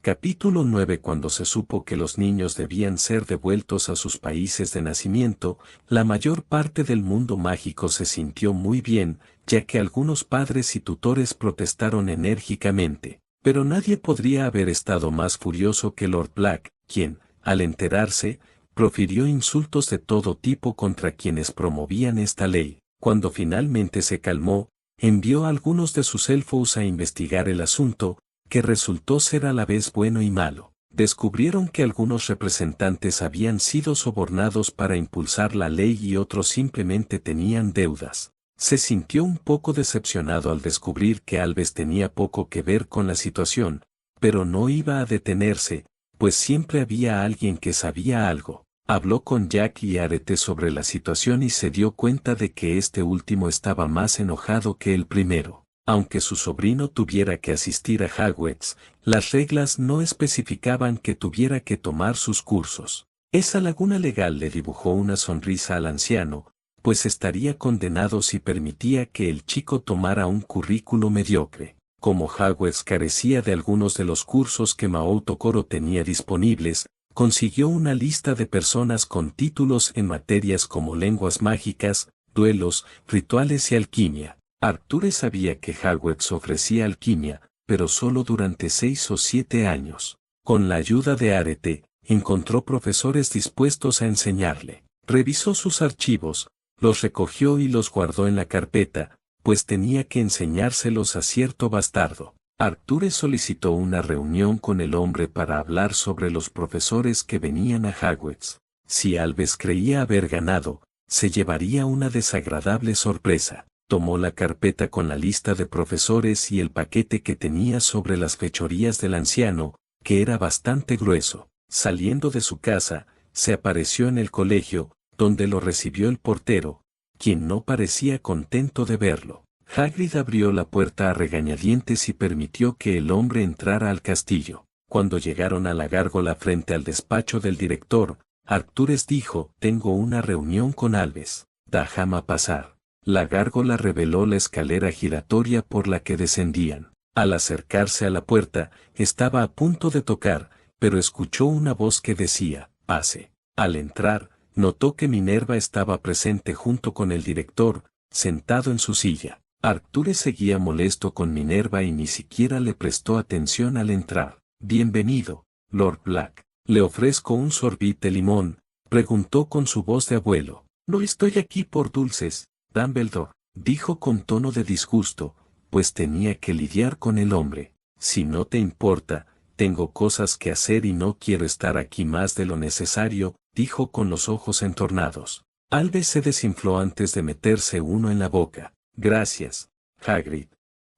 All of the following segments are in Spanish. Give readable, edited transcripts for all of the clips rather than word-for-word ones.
Capítulo 9. Cuando se supo que los niños debían ser devueltos a sus países de nacimiento, la mayor parte del mundo mágico se sintió muy bien, ya que algunos padres y tutores protestaron enérgicamente. Pero nadie podría haber estado más furioso que Lord Black, quien, al enterarse, profirió insultos de todo tipo contra quienes promovían esta ley. Cuando finalmente se calmó, envió a algunos de sus elfos a investigar el asunto, que resultó ser a la vez bueno y malo. Descubrieron que algunos representantes habían sido sobornados para impulsar la ley y otros simplemente tenían deudas. Se sintió un poco decepcionado al descubrir que Alves tenía poco que ver con la situación, pero no iba a detenerse, pues siempre había alguien que sabía algo. Habló con Jack y Arete sobre la situación y se dio cuenta de que este último estaba más enojado que el primero. Aunque su sobrino tuviera que asistir a Hogwarts, las reglas no especificaban que tuviera que tomar sus cursos. Esa laguna legal le dibujó una sonrisa al anciano, pues estaría condenado si permitía que el chico tomara un currículo mediocre. Como Hogwarts carecía de algunos de los cursos que Mao Tokoro tenía disponibles, consiguió una lista de personas con títulos en materias como lenguas mágicas, duelos, rituales y alquimia. Arcture sabía que Hogwarts ofrecía alquimia, pero solo durante 6 o 7 años. Con la ayuda de Arete, encontró profesores dispuestos a enseñarle. Revisó sus archivos, los recogió y los guardó en la carpeta, pues tenía que enseñárselos a cierto bastardo. Arcture solicitó una reunión con el hombre para hablar sobre los profesores que venían a Hogwarts. Si Alves creía haber ganado, se llevaría una desagradable sorpresa. Tomó la carpeta con la lista de profesores y el paquete que tenía sobre las fechorías del anciano, que era bastante grueso. Saliendo de su casa, se apareció en el colegio, donde lo recibió el portero, quien no parecía contento de verlo. Hagrid abrió la puerta a regañadientes y permitió que el hombre entrara al castillo. Cuando llegaron a la gárgola frente al despacho del director, Arctures dijo: «Tengo una reunión con Alves. Déjame pasar». La gárgola reveló la escalera giratoria por la que descendían. Al acercarse a la puerta, estaba a punto de tocar, pero escuchó una voz que decía: «Pase». Al entrar, notó que Minerva estaba presente junto con el director, sentado en su silla. Arcture seguía molesto con Minerva y ni siquiera le prestó atención al entrar. «Bienvenido, Lord Black. ¿Le ofrezco un sorbit de limón?», preguntó con su voz de abuelo. «No estoy aquí por dulces, Dumbledore», dijo con tono de disgusto, pues tenía que lidiar con el hombre. «Si no te importa, tengo cosas que hacer y no quiero estar aquí más de lo necesario», dijo con los ojos entornados. Alves se desinfló antes de meterse uno en la boca. «Gracias, Hagrid.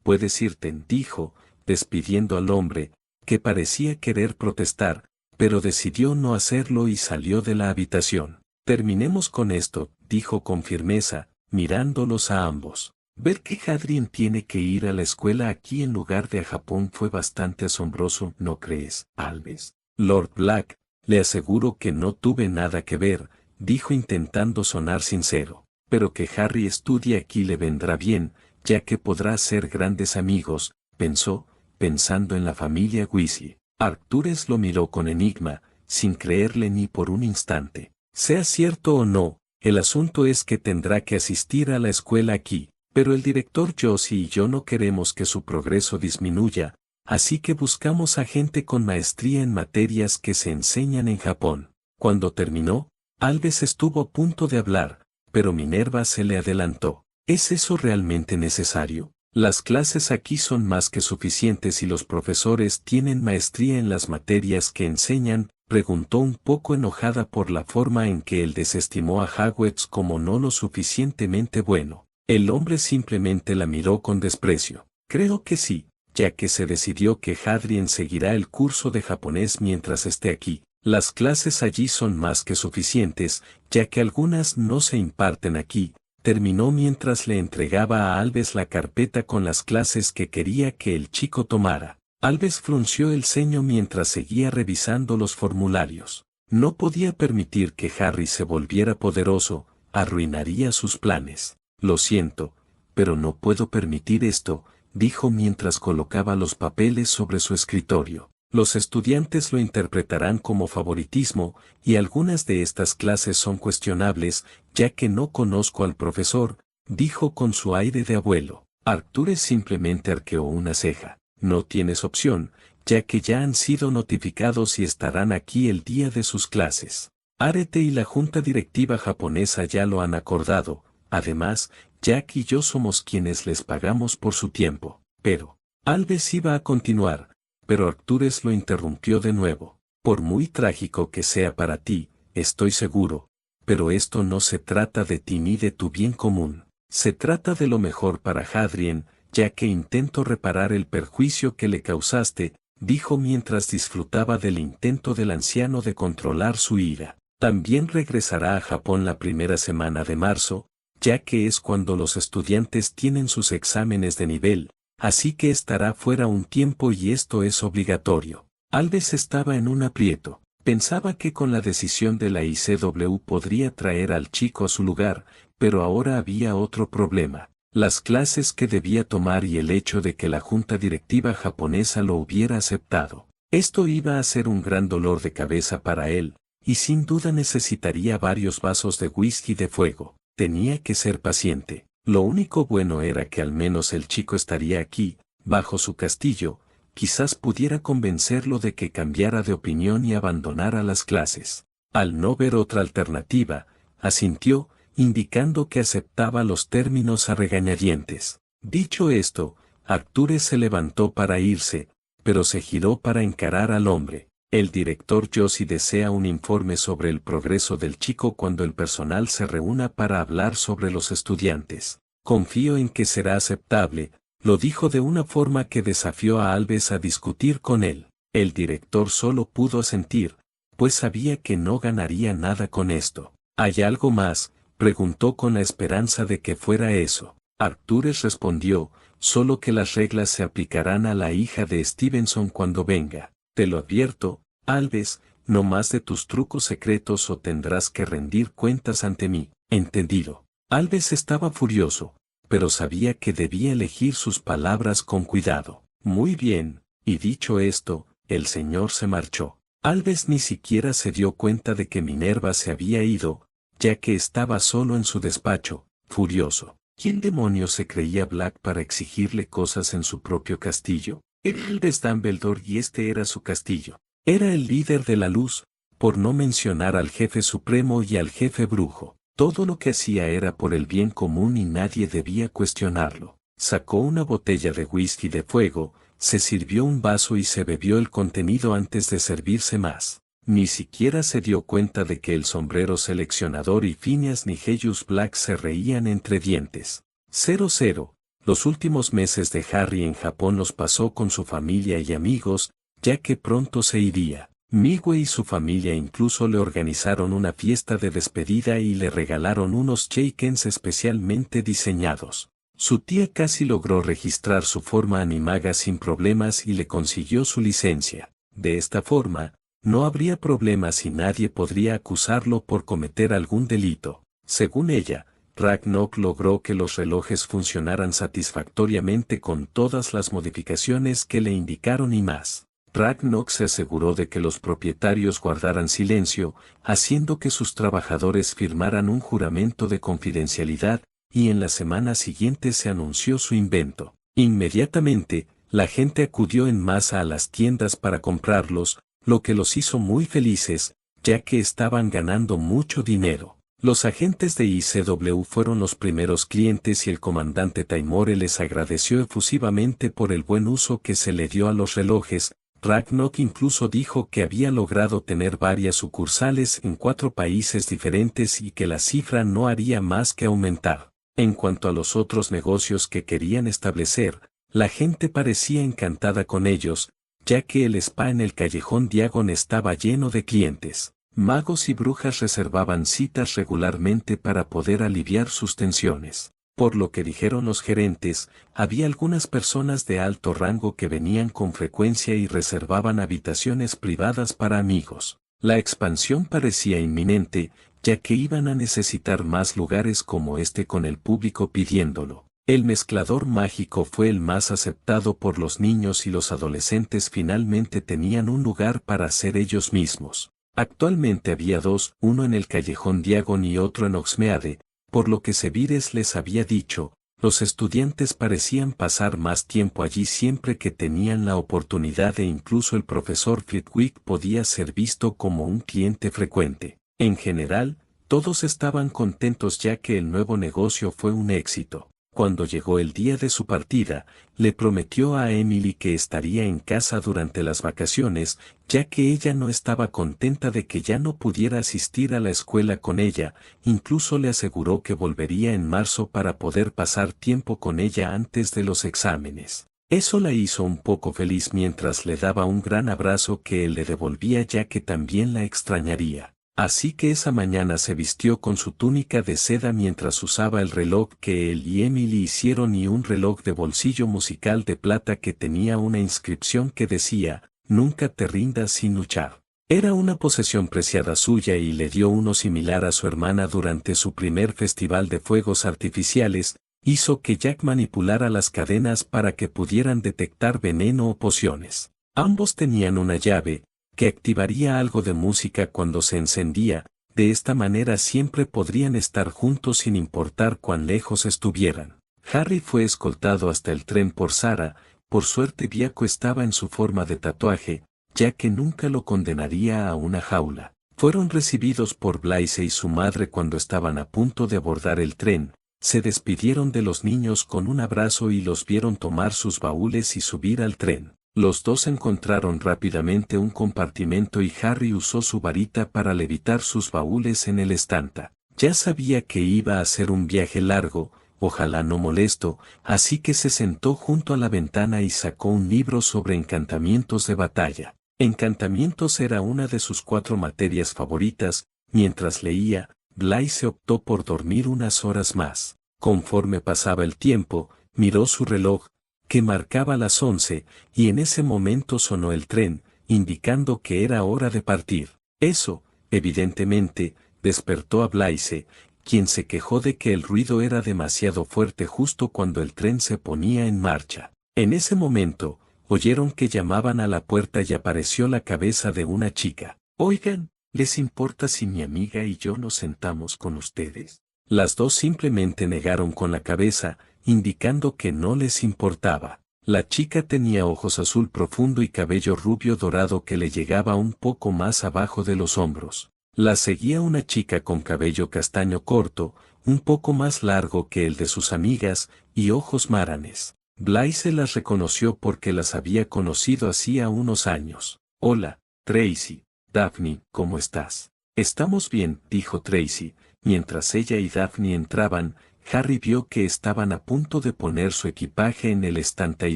Puedes irte», dijo, despidiendo al hombre, que parecía querer protestar, pero decidió no hacerlo y salió de la habitación. «Terminemos con esto», dijo con firmeza, mirándolos a ambos. Ver que Hadrien tiene que ir a la escuela aquí en lugar de a Japón fue bastante asombroso, ¿no crees, Alves? «Lord Black, le aseguro que no tuve nada que ver», dijo intentando sonar sincero. «Pero que Harry estudie aquí le vendrá bien, ya que podrá hacer grandes amigos», pensó, pensando en la familia Weasley. Arctures lo miró con enigma, sin creerle ni por un instante. «Sea cierto o no, el asunto es que tendrá que asistir a la escuela aquí, pero el director Josie y yo no queremos que su progreso disminuya, así que buscamos a gente con maestría en materias que se enseñan en Japón». Cuando terminó, Alves estuvo a punto de hablar, pero Minerva se le adelantó. «¿Es eso realmente necesario? Las clases aquí son más que suficientes y los profesores tienen maestría en las materias que enseñan», preguntó un poco enojada por la forma en que él desestimó a Hogwarts como no lo suficientemente bueno. El hombre simplemente la miró con desprecio. «Creo que sí, ya que se decidió que Hadrien seguirá el curso de japonés mientras esté aquí. Las clases allí son más que suficientes, ya que algunas no se imparten aquí», terminó mientras le entregaba a Alves la carpeta con las clases que quería que el chico tomara. Alves frunció el ceño mientras seguía revisando los formularios. No podía permitir que Harry se volviera poderoso, arruinaría sus planes. «Lo siento, pero no puedo permitir esto», dijo mientras colocaba los papeles sobre su escritorio. Los estudiantes lo interpretarán como favoritismo, y algunas de estas clases son cuestionables, ya que no conozco al profesor, dijo con su aire de abuelo. Arcturus simplemente arqueó una ceja. No tienes opción, ya que ya han sido notificados y estarán aquí el día de sus clases. Arete y la junta directiva japonesa ya lo han acordado. Además, Jack y yo somos quienes les pagamos por su tiempo. Pero, Alves iba a continuar, pero Arcturus lo interrumpió de nuevo. Por muy trágico que sea para ti, estoy seguro, pero esto no se trata de ti ni de tu bien común. Se trata de lo mejor para Hadrien, ya que intento reparar el perjuicio que le causaste, dijo mientras disfrutaba del intento del anciano de controlar su ira. También regresará a Japón la primera semana de marzo, ya que es cuando los estudiantes tienen sus exámenes de nivel, así que estará fuera un tiempo y esto es obligatorio. Alves estaba en un aprieto. Pensaba que con la decisión de la ICW podría traer al chico a su lugar, pero ahora había otro problema. Las clases que debía tomar y el hecho de que la junta directiva japonesa lo hubiera aceptado. Esto iba a ser un gran dolor de cabeza para él, y sin duda necesitaría varios vasos de whisky de fuego. Tenía que ser paciente. Lo único bueno era que al menos el chico estaría aquí, bajo su castillo, quizás pudiera convencerlo de que cambiara de opinión y abandonara las clases. Al no ver otra alternativa, asintió, indicando que aceptaba los términos a regañadientes. Dicho esto, Arcturus se levantó para irse, pero se giró para encarar al hombre. El director Yoshi desea un informe sobre el progreso del chico cuando el personal se reúna para hablar sobre los estudiantes. Confío en que será aceptable, lo dijo de una forma que desafió a Alves a discutir con él. El director solo pudo asentir, pues sabía que no ganaría nada con esto. ¿Hay algo más?, preguntó con la esperanza de que fuera eso. Arcturus respondió, solo que las reglas se aplicarán a la hija de Stevenson cuando venga. Te lo advierto, Alves, no más de tus trucos secretos o tendrás que rendir cuentas ante mí. Entendido. Alves estaba furioso, pero sabía que debía elegir sus palabras con cuidado. Muy bien, y dicho esto, el señor se marchó. Alves ni siquiera se dio cuenta de que Minerva se había ido, ya que estaba solo en su despacho, furioso. ¿Quién demonios se creía Black para exigirle cosas en su propio castillo? Era Albus Dumbledore y este era su castillo. Era el líder de la luz, por no mencionar al jefe supremo y al jefe brujo. Todo lo que hacía era por el bien común y nadie debía cuestionarlo. Sacó una botella de whisky de fuego, se sirvió un vaso y se bebió el contenido antes de servirse más. Ni siquiera se dio cuenta de que el sombrero seleccionador y Phineas ni Nigellus Black se reían entre dientes. 00. Los últimos meses de Harry en Japón los pasó con su familia y amigos, ya que pronto se iría. Migue y su familia incluso le organizaron una fiesta de despedida y le regalaron unos shakens especialmente diseñados. Su tía casi logró registrar su forma animaga sin problemas y le consiguió su licencia. De esta forma, no habría problemas y nadie podría acusarlo por cometer algún delito. Según ella, Ragnarok logró que los relojes funcionaran satisfactoriamente con todas las modificaciones que le indicaron y más. Ragnarok se aseguró de que los propietarios guardaran silencio, haciendo que sus trabajadores firmaran un juramento de confidencialidad, y en la semana siguiente se anunció su invento. Inmediatamente, la gente acudió en masa a las tiendas para comprarlos, lo que los hizo muy felices, ya que estaban ganando mucho dinero. Los agentes de ICW fueron los primeros clientes y el comandante Taimore les agradeció efusivamente por el buen uso que se le dio a los relojes. Ragnarok incluso dijo que había logrado tener varias sucursales en 4 países diferentes y que la cifra no haría más que aumentar. En cuanto a los otros negocios que querían establecer, la gente parecía encantada con ellos, ya que el spa en el callejón Diagon estaba lleno de clientes. Magos y brujas reservaban citas regularmente para poder aliviar sus tensiones. Por lo que dijeron los gerentes, había algunas personas de alto rango que venían con frecuencia y reservaban habitaciones privadas para amigos. La expansión parecía inminente, ya que iban a necesitar más lugares como este con el público pidiéndolo. El mezclador mágico fue el más aceptado por los niños y los adolescentes finalmente tenían un lugar para ser ellos mismos. Actualmente había dos, uno en el callejón Diagon y otro en Oxmeade, por lo que Sevires les había dicho, los estudiantes parecían pasar más tiempo allí siempre que tenían la oportunidad e incluso el profesor Flitwick podía ser visto como un cliente frecuente. En general, todos estaban contentos ya que el nuevo negocio fue un éxito. Cuando llegó el día de su partida, le prometió a Emily que estaría en casa durante las vacaciones, ya que ella no estaba contenta de que ya no pudiera asistir a la escuela con ella, incluso le aseguró que volvería en marzo para poder pasar tiempo con ella antes de los exámenes. Eso la hizo un poco feliz mientras le daba un gran abrazo que él le devolvía ya que también la extrañaría. Así que esa mañana se vistió con su túnica de seda mientras usaba el reloj que él y Emily hicieron y un reloj de bolsillo musical de plata que tenía una inscripción que decía, «Nunca te rindas sin luchar». Era una posesión preciada suya y le dio uno similar a su hermana durante su primer festival de fuegos artificiales, hizo que Jack manipulara las cadenas para que pudieran detectar veneno o pociones. Ambos tenían una llave, que activaría algo de música cuando se encendía, de esta manera siempre podrían estar juntos sin importar cuán lejos estuvieran. Harry fue escoltado hasta el tren por Sarah, por suerte Viaco estaba en su forma de tatuaje, ya que nunca lo condenaría a una jaula. Fueron recibidos por Blaise y su madre cuando estaban a punto de abordar el tren, se despidieron de los niños con un abrazo y los vieron tomar sus baúles y subir al tren. Los dos encontraron rápidamente un compartimento y Harry usó su varita para levitar sus baúles en el estanta. Ya sabía que iba a ser un viaje largo, ojalá no molesto, así que se sentó junto a la ventana y sacó un libro sobre encantamientos de batalla. Encantamientos era una de sus 4 materias favoritas, mientras leía, Blaise optó por dormir unas horas más. Conforme pasaba el tiempo, miró su reloj, que marcaba las 11, y en ese momento sonó el tren, indicando que era hora de partir. Eso, evidentemente, despertó a Blaise, quien se quejó de que el ruido era demasiado fuerte justo cuando el tren se ponía en marcha. En ese momento, oyeron que llamaban a la puerta y apareció la cabeza de una chica. «Oigan, ¿les importa si mi amiga y yo nos sentamos con ustedes?» Las dos simplemente negaron con la cabeza, indicando que no les importaba. La chica tenía ojos azul profundo y cabello rubio dorado que le llegaba un poco más abajo de los hombros. La seguía una chica con cabello castaño corto, un poco más largo que el de sus amigas, y ojos maranes. Blaise las reconoció porque las había conocido hacía unos años. «Hola, Tracy, Daphne, ¿cómo estás?» «Estamos bien», dijo Tracy. Mientras ella y Daphne entraban, Harry vio que estaban a punto de poner su equipaje en el estante y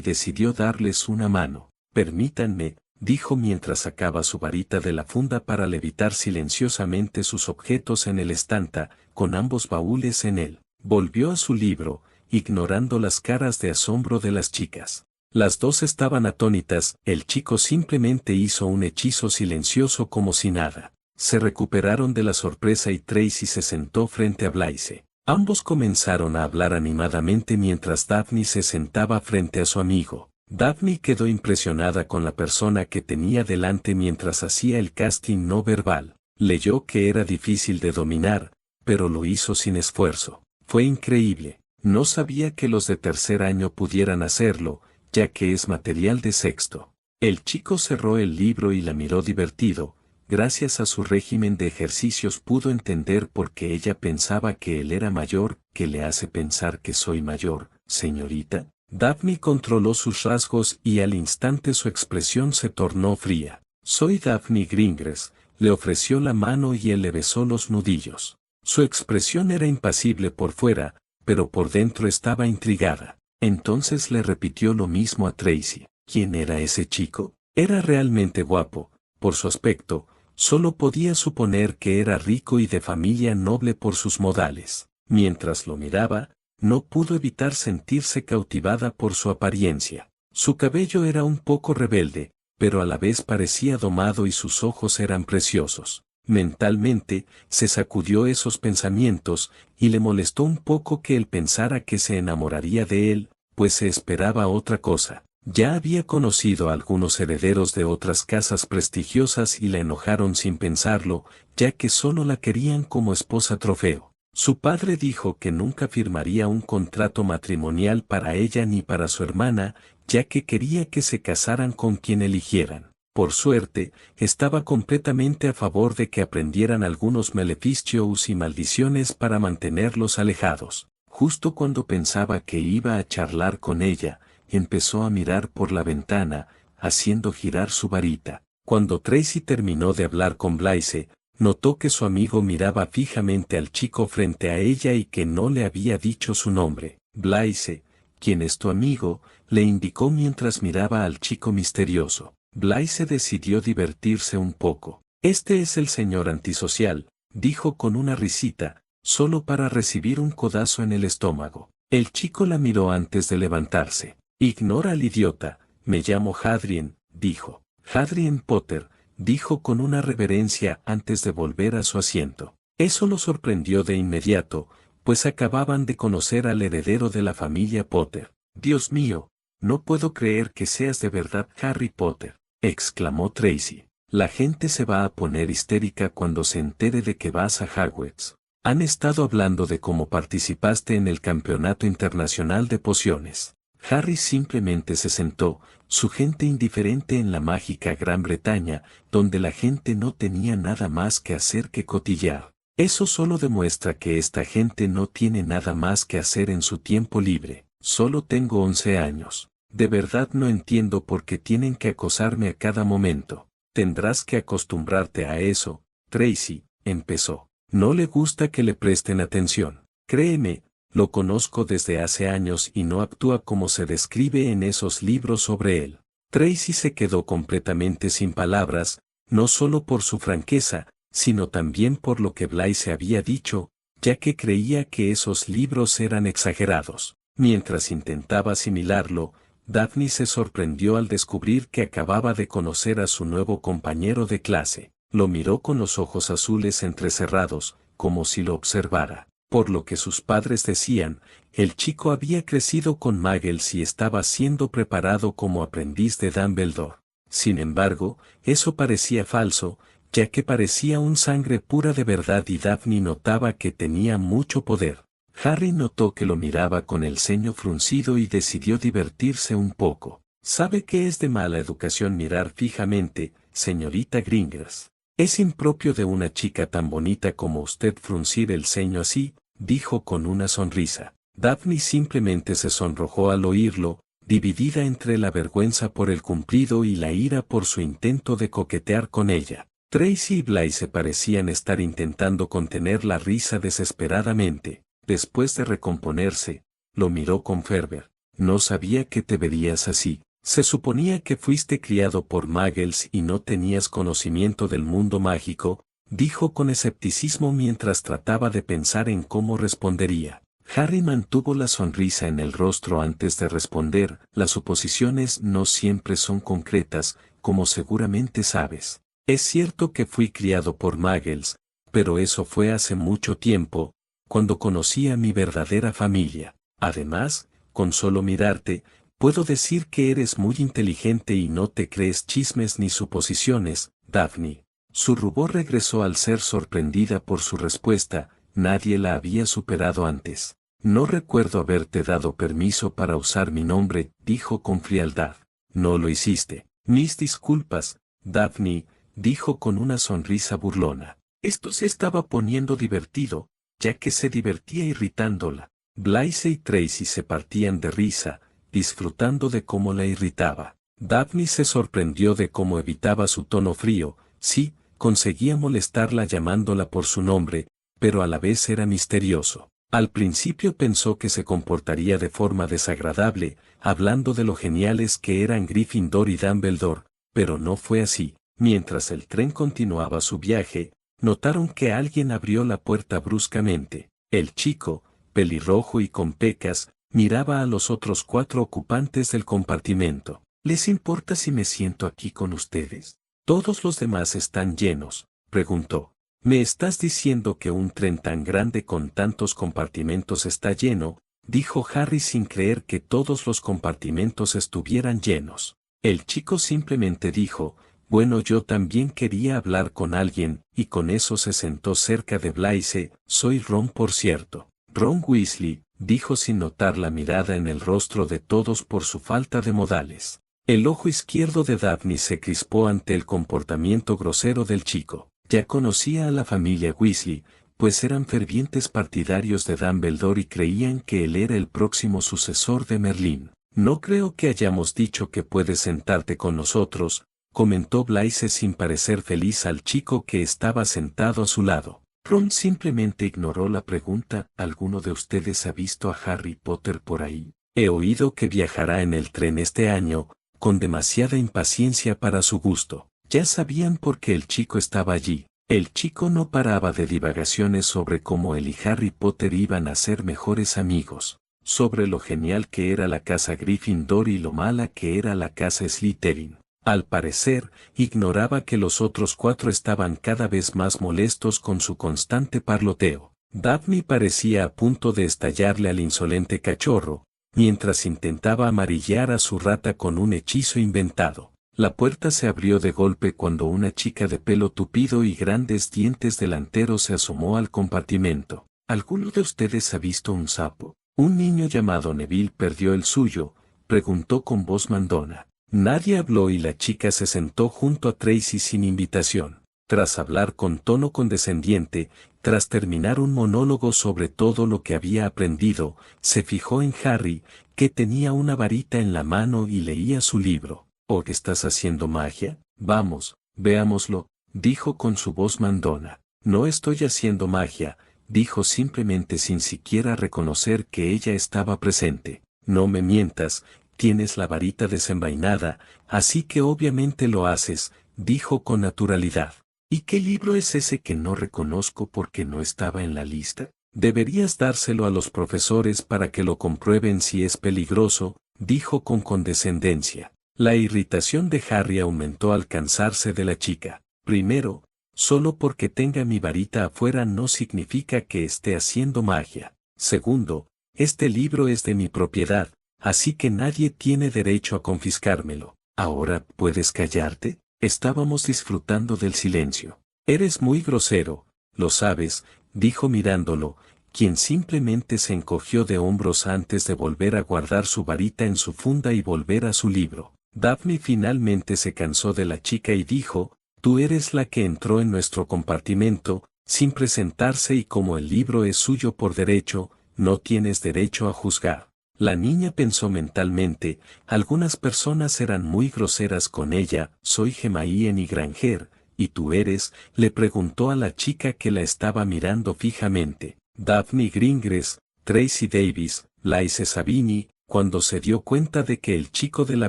decidió darles una mano. «Permítanme», dijo mientras sacaba su varita de la funda para levitar silenciosamente sus objetos en el estante, con ambos baúles en él. Volvió a su libro, ignorando las caras de asombro de las chicas. Las dos estaban atónitas, el chico simplemente hizo un hechizo silencioso como si nada. Se recuperaron de la sorpresa y Tracy se sentó frente a Blaise. Ambos comenzaron a hablar animadamente mientras Daphne se sentaba frente a su amigo. Daphne quedó impresionada con la persona que tenía delante mientras hacía el casting no verbal. Leyó que era difícil de dominar, pero lo hizo sin esfuerzo. Fue increíble. No sabía que los de tercer año pudieran hacerlo, ya que es material de sexto. El chico cerró el libro y la miró divertido. Gracias a su régimen de ejercicios pudo entender por qué ella pensaba que él era mayor. «¿Qué le hace pensar que soy mayor, señorita?» Daphne controló sus rasgos y al instante su expresión se tornó fría. «Soy Daphne Gringres», le ofreció la mano y él le besó los nudillos. Su expresión era impasible por fuera, pero por dentro estaba intrigada. Entonces le repitió lo mismo a Tracy. ¿Quién era ese chico? Era realmente guapo, por su aspecto. Solo podía suponer que era rico y de familia noble por sus modales. Mientras lo miraba, no pudo evitar sentirse cautivada por su apariencia. Su cabello era un poco rebelde, pero a la vez parecía domado y sus ojos eran preciosos. Mentalmente, se sacudió esos pensamientos, y le molestó un poco que él pensara que se enamoraría de él, pues se esperaba otra cosa. Ya había conocido a algunos herederos de otras casas prestigiosas y la enojaron sin pensarlo, ya que solo la querían como esposa trofeo. Su padre dijo que nunca firmaría un contrato matrimonial para ella ni para su hermana, ya que quería que se casaran con quien eligieran. Por suerte, estaba completamente a favor de que aprendieran algunos maleficios y maldiciones para mantenerlos alejados. Justo cuando pensaba que iba a charlar con ella, empezó a mirar por la ventana, haciendo girar su varita. Cuando Tracy terminó de hablar con Blaise, notó que su amigo miraba fijamente al chico frente a ella y que no le había dicho su nombre. Blaise, ¿quién es tu amigo?, le indicó mientras miraba al chico misterioso. Blaise decidió divertirse un poco. Este es el señor antisocial, dijo con una risita, solo para recibir un codazo en el estómago. El chico la miró antes de levantarse. Ignora al idiota, me llamo Hadrien, dijo. Hadrien Potter, dijo con una reverencia antes de volver a su asiento. Eso lo sorprendió de inmediato, pues acababan de conocer al heredero de la familia Potter. Dios mío, no puedo creer que seas de verdad Harry Potter, exclamó Tracy. La gente se va a poner histérica cuando se entere de que vas a Hogwarts. Han estado hablando de cómo participaste en el campeonato internacional de pociones. Harry simplemente se sentó, su gente indiferente en la mágica Gran Bretaña, donde la gente no tenía nada más que hacer que cotillar. Eso solo demuestra que esta gente no tiene nada más que hacer en su tiempo libre. Solo tengo 11 años. De verdad no entiendo por qué tienen que acosarme a cada momento. Tendrás que acostumbrarte a eso, Tracy, empezó. No le gusta que le presten atención. Créeme, lo conozco desde hace años y no actúa como se describe en esos libros sobre él. Tracy se quedó completamente sin palabras, no solo por su franqueza, sino también por lo que Blaise había dicho, ya que creía que esos libros eran exagerados. Mientras intentaba asimilarlo, Daphne se sorprendió al descubrir que acababa de conocer a su nuevo compañero de clase. Lo miró con los ojos azules entrecerrados, como si lo observara. Por lo que sus padres decían, el chico había crecido con Muggles y estaba siendo preparado como aprendiz de Dumbledore. Sin embargo, eso parecía falso, ya que parecía un sangre pura de verdad y Daphne notaba que tenía mucho poder. Harry notó que lo miraba con el ceño fruncido y decidió divertirse un poco. ¿Sabe que es de mala educación mirar fijamente, señorita Gringers? Es impropio de una chica tan bonita como usted fruncir el ceño así, dijo con una sonrisa. Daphne simplemente se sonrojó al oírlo, dividida entre la vergüenza por el cumplido y la ira por su intento de coquetear con ella. Tracy y Blaise parecían estar intentando contener la risa desesperadamente. Después de recomponerse, lo miró con fervor. No sabía que te verías así. Se suponía que fuiste criado por Muggles y no tenías conocimiento del mundo mágico, dijo con escepticismo mientras trataba de pensar en cómo respondería. Harry mantuvo la sonrisa en el rostro antes de responder. Las suposiciones no siempre son concretas, como seguramente sabes. Es cierto que fui criado por Muggles, pero eso fue hace mucho tiempo, cuando conocí a mi verdadera familia. Además, con solo mirarte, puedo decir que eres muy inteligente y no te crees chismes ni suposiciones, Daphne. Su rubor regresó al ser sorprendida por su respuesta, nadie la había superado antes. No recuerdo haberte dado permiso para usar mi nombre, dijo con frialdad. No lo hiciste. Mis disculpas, Daphne, dijo con una sonrisa burlona. Esto se estaba poniendo divertido, ya que se divertía irritándola. Blaise y Tracy se partían de risa, disfrutando de cómo la irritaba. Daphne se sorprendió de cómo evitaba su tono frío, sí, conseguía molestarla llamándola por su nombre, pero a la vez era misterioso. Al principio pensó que se comportaría de forma desagradable, hablando de lo geniales que eran Gryffindor y Dumbledore, pero no fue así. Mientras el tren continuaba su viaje, notaron que alguien abrió la puerta bruscamente. El chico, pelirrojo y con pecas, miraba a los otros 4 ocupantes del compartimento. ¿Les importa si me siento aquí con ustedes? ¿Todos los demás están llenos?, preguntó. ¿Me estás diciendo que un tren tan grande con tantos compartimentos está lleno? Dijo Harry sin creer que todos los compartimentos estuvieran llenos. El chico simplemente dijo, bueno, yo también quería hablar con alguien, y con eso se sentó cerca de Blaise. Soy Ron, por cierto. Ron Weasley, dijo sin notar la mirada en el rostro de todos por su falta de modales. El ojo izquierdo de Daphne se crispó ante el comportamiento grosero del chico. Ya conocía a la familia Weasley, pues eran fervientes partidarios de Dumbledore y creían que él era el próximo sucesor de Merlín. No creo que hayamos dicho que puedes sentarte con nosotros, comentó Blaise sin parecer feliz al chico que estaba sentado a su lado. Ron simplemente ignoró la pregunta. ¿Alguno de ustedes ha visto a Harry Potter por ahí? He oído que viajará en el tren este año, con demasiada impaciencia para su gusto. Ya sabían por qué el chico estaba allí. El chico no paraba de divagaciones sobre cómo él y Harry Potter iban a ser mejores amigos, sobre lo genial que era la casa Gryffindor y lo mala que era la casa Slytherin. Al parecer, ignoraba que los otros 4 estaban cada vez más molestos con su constante parloteo. Daphne parecía a punto de estallarle al insolente cachorro, mientras intentaba amarillar a su rata con un hechizo inventado. La puerta se abrió de golpe cuando una chica de pelo tupido y grandes dientes delanteros se asomó al compartimento. ¿Alguno de ustedes ha visto un sapo? ¿Un niño llamado Neville perdió el suyo?, preguntó con voz mandona. Nadie habló y la chica se sentó junto a Tracy sin invitación. Tras hablar con tono condescendiente, tras terminar un monólogo sobre todo lo que había aprendido, se fijó en Harry, que tenía una varita en la mano y leía su libro. ¿O que estás haciendo magia? Vamos, veámoslo, dijo con su voz mandona. No estoy haciendo magia, dijo simplemente sin siquiera reconocer que ella estaba presente. No me mientas, tienes la varita desenvainada, así que obviamente lo haces, dijo con naturalidad. ¿Y qué libro es ese que no reconozco porque no estaba en la lista? Deberías dárselo a los profesores para que lo comprueben si es peligroso, dijo con condescendencia. La irritación de Harry aumentó al cansarse de la chica. Primero, solo porque tenga mi varita afuera no significa que esté haciendo magia. Segundo, este libro es de mi propiedad, así que nadie tiene derecho a confiscármelo. ¿Ahora puedes callarte? Estábamos disfrutando del silencio. Eres muy grosero, lo sabes, dijo mirándolo, quien simplemente se encogió de hombros antes de volver a guardar su varita en su funda y volver a su libro. Daphne finalmente se cansó de la chica y dijo, tú eres la que entró en nuestro compartimento, sin presentarse y como el libro es suyo por derecho, no tienes derecho a juzgar. La niña pensó mentalmente, algunas personas eran muy groseras con ella. Soy Hermione Granger, ¿y tú eres? Le preguntó a la chica que la estaba mirando fijamente. Daphne Gringras, Tracy Davis, Blaise Sabini. Cuando se dio cuenta de que el chico de la